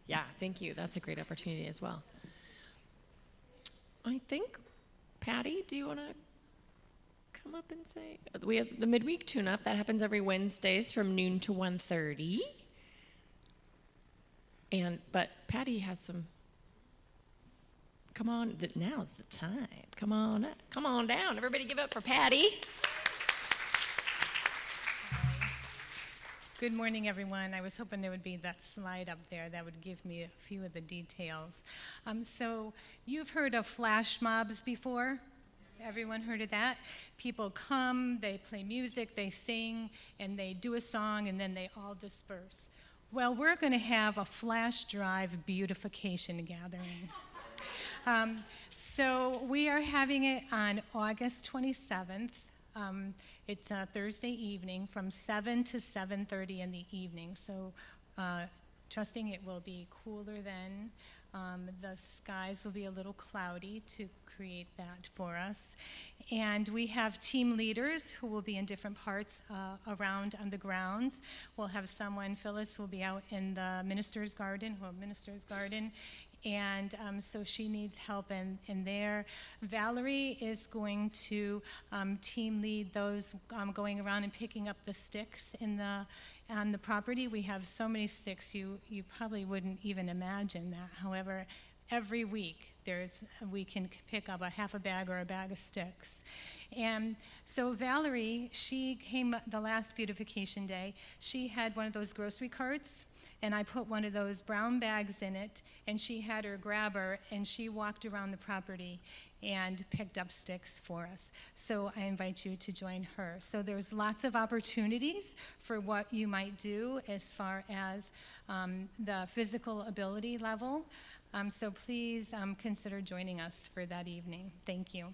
Yeah, thank you. That's a great opportunity as well. I think, Patty, do you want to come up and say? We have the midweek tune-up. That happens every Wednesdays from noon to 1:30. But Patty has some. Come on, now's the time. Come on up. Come on down. Everybody give up for Patty. Good morning, everyone. I was hoping there would be that slide up there that would give me a few of the details. So you've heard of flash mobs before? Everyone heard of that? People come, they play music, they sing, and they do a song, and then they all disperse. Well, we're going to have a flash drive beautification gathering. So we are having it on August 27th. It's a Thursday evening from 7 to 7:30 in the evening. So trusting it will be cooler then. The skies will be a little cloudy to create that for us. And we have team leaders who will be in different parts around on the grounds. We'll have someone, Phyllis, will be out in the minister's garden, and so she needs help in there. Valerie is going to team lead those going around and picking up the sticks on the property. We have so many sticks, you probably wouldn't even imagine that. However, every week we can pick up a half a bag or a bag of sticks. And so Valerie, she came the last beautification day. She had one of those grocery carts, and I put one of those brown bags in it, and she had her grabber, and she walked around the property and picked up sticks for us. So I invite you to join her. So there's lots of opportunities for what you might do as far as the physical ability level. So please consider joining us for that evening. Thank you.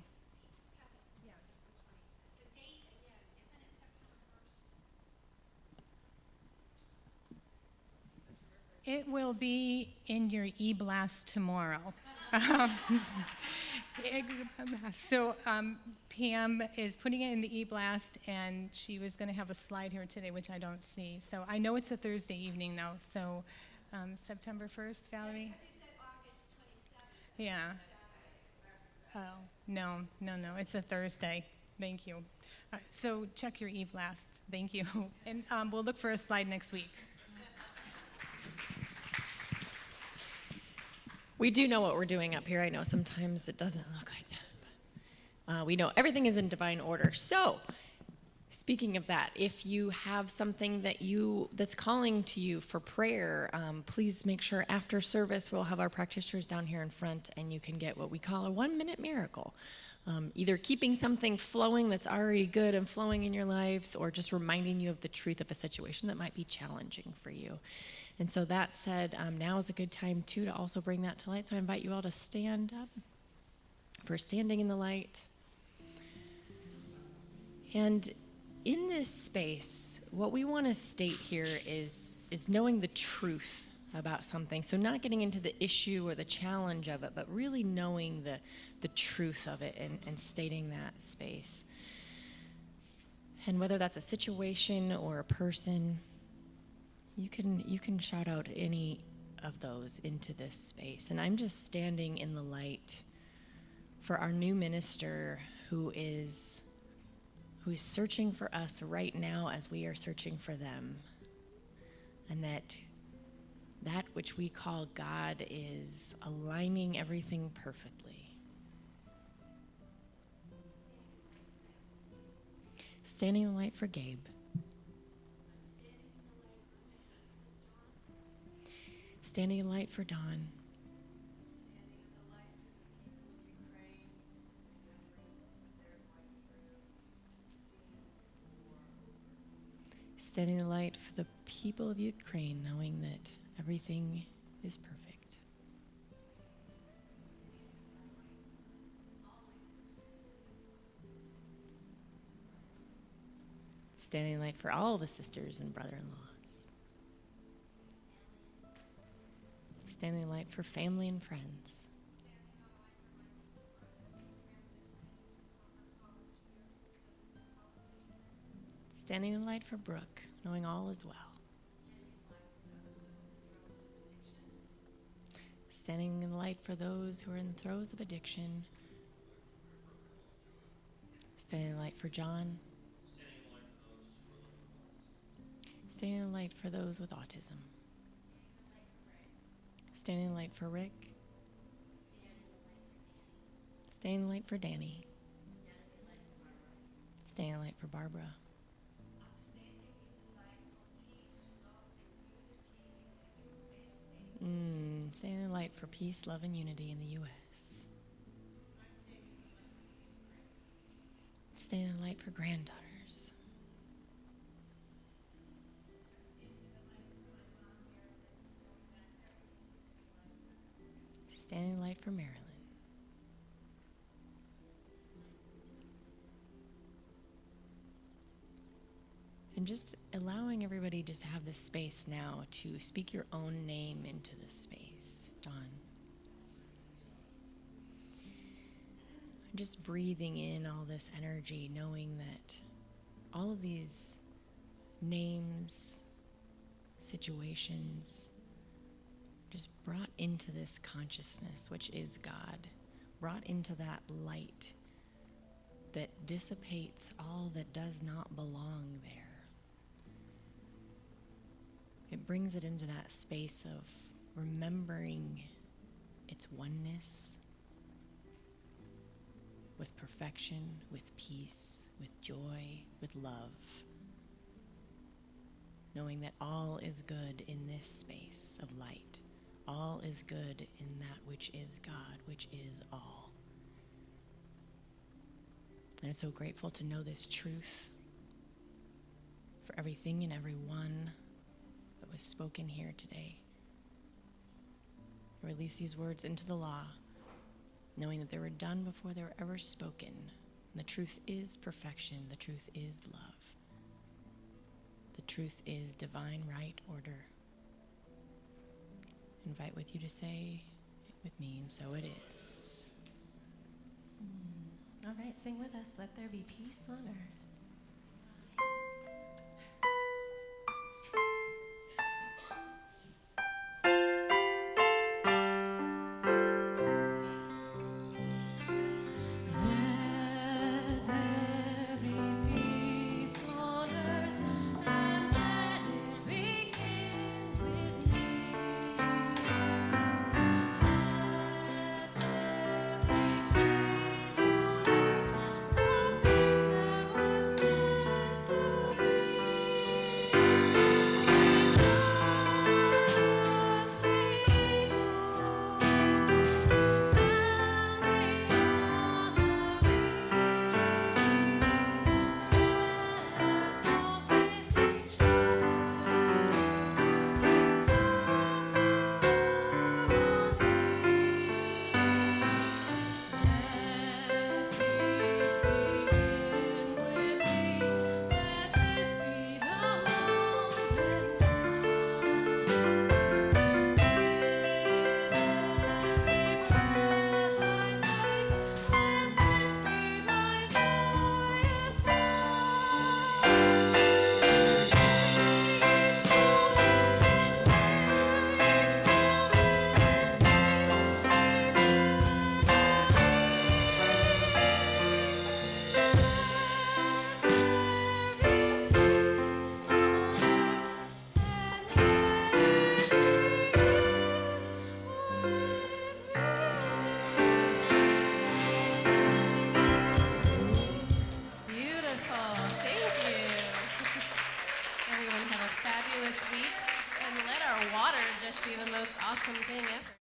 It will be in your e-blast tomorrow. So Pam is putting it in the e-blast, and she was going to have a slide here today, which I don't see. So I know it's a Thursday evening, though. So September 1st, Valerie? Yeah. Oh, no. It's a Thursday. Thank you. So check your e-blast. Thank you. And we'll look for a slide next week. We do know what we're doing up here. I know sometimes it doesn't look like that, but we know everything is in divine order. So, speaking of that, if you have something that's calling to you for prayer, please make sure after service we'll have our practitioners down here in front, and you can get what we call a 1-minute miracle. Either keeping something flowing that's already good and flowing in your lives, or just reminding you of the truth of a situation that might be challenging for you. And so that said, now is a good time, too, to also bring that to light. So I invite you all to stand up for standing in the light. And in this space, what we want to state here is knowing the truth about something. So not getting into the issue or the challenge of it, but really knowing the truth of it and stating that space. And whether that's a situation or a person, you can shout out any of those into this space. And I'm just standing in the light for our new minister who is searching for us right now as we are searching for them. And that which we call God is aligning everything perfectly. Standing in the light for Gabe. Standing in light for Dawn. Standing in the light for the people of Ukraine, knowing that everything is perfect. Standing in light for all the sisters and brother-in-laws. Standing in light for family and friends. Standing in light for Brooke, knowing all is well. Standing in light for those who are in the throes of addiction. Standing in light for John. Standing in light for those with autism. Standing in light for Rick. Standing in light for Danny. Standing in light for Barbara. Standing in light for peace, love, and unity in the U.S. Standing in light for granddaughters. Standing in light for Marilyn. And just allowing everybody just have this space now to speak your own name into this space. Dawn. Just breathing in all this energy, knowing that all of these names, situations, just brought into this consciousness, which is God, brought into that light that dissipates all that does not belong there. It brings it into that space of remembering its oneness with perfection, with peace, with joy, with love. Knowing that all is good in this space of light. All is good in that which is God, which is all. And I'm so grateful to know this truth for everything and everyone that was spoken here today. release these words into the law, knowing that they were done before they were ever spoken. And the truth is perfection. The truth is love. The truth is divine right order. Invite with you to say it with me, and so it is. All right, sing with us. Let there be peace on earth. Beautiful. Thank you. Everyone have a fabulous week, and let our water just be the most awesome thing ever.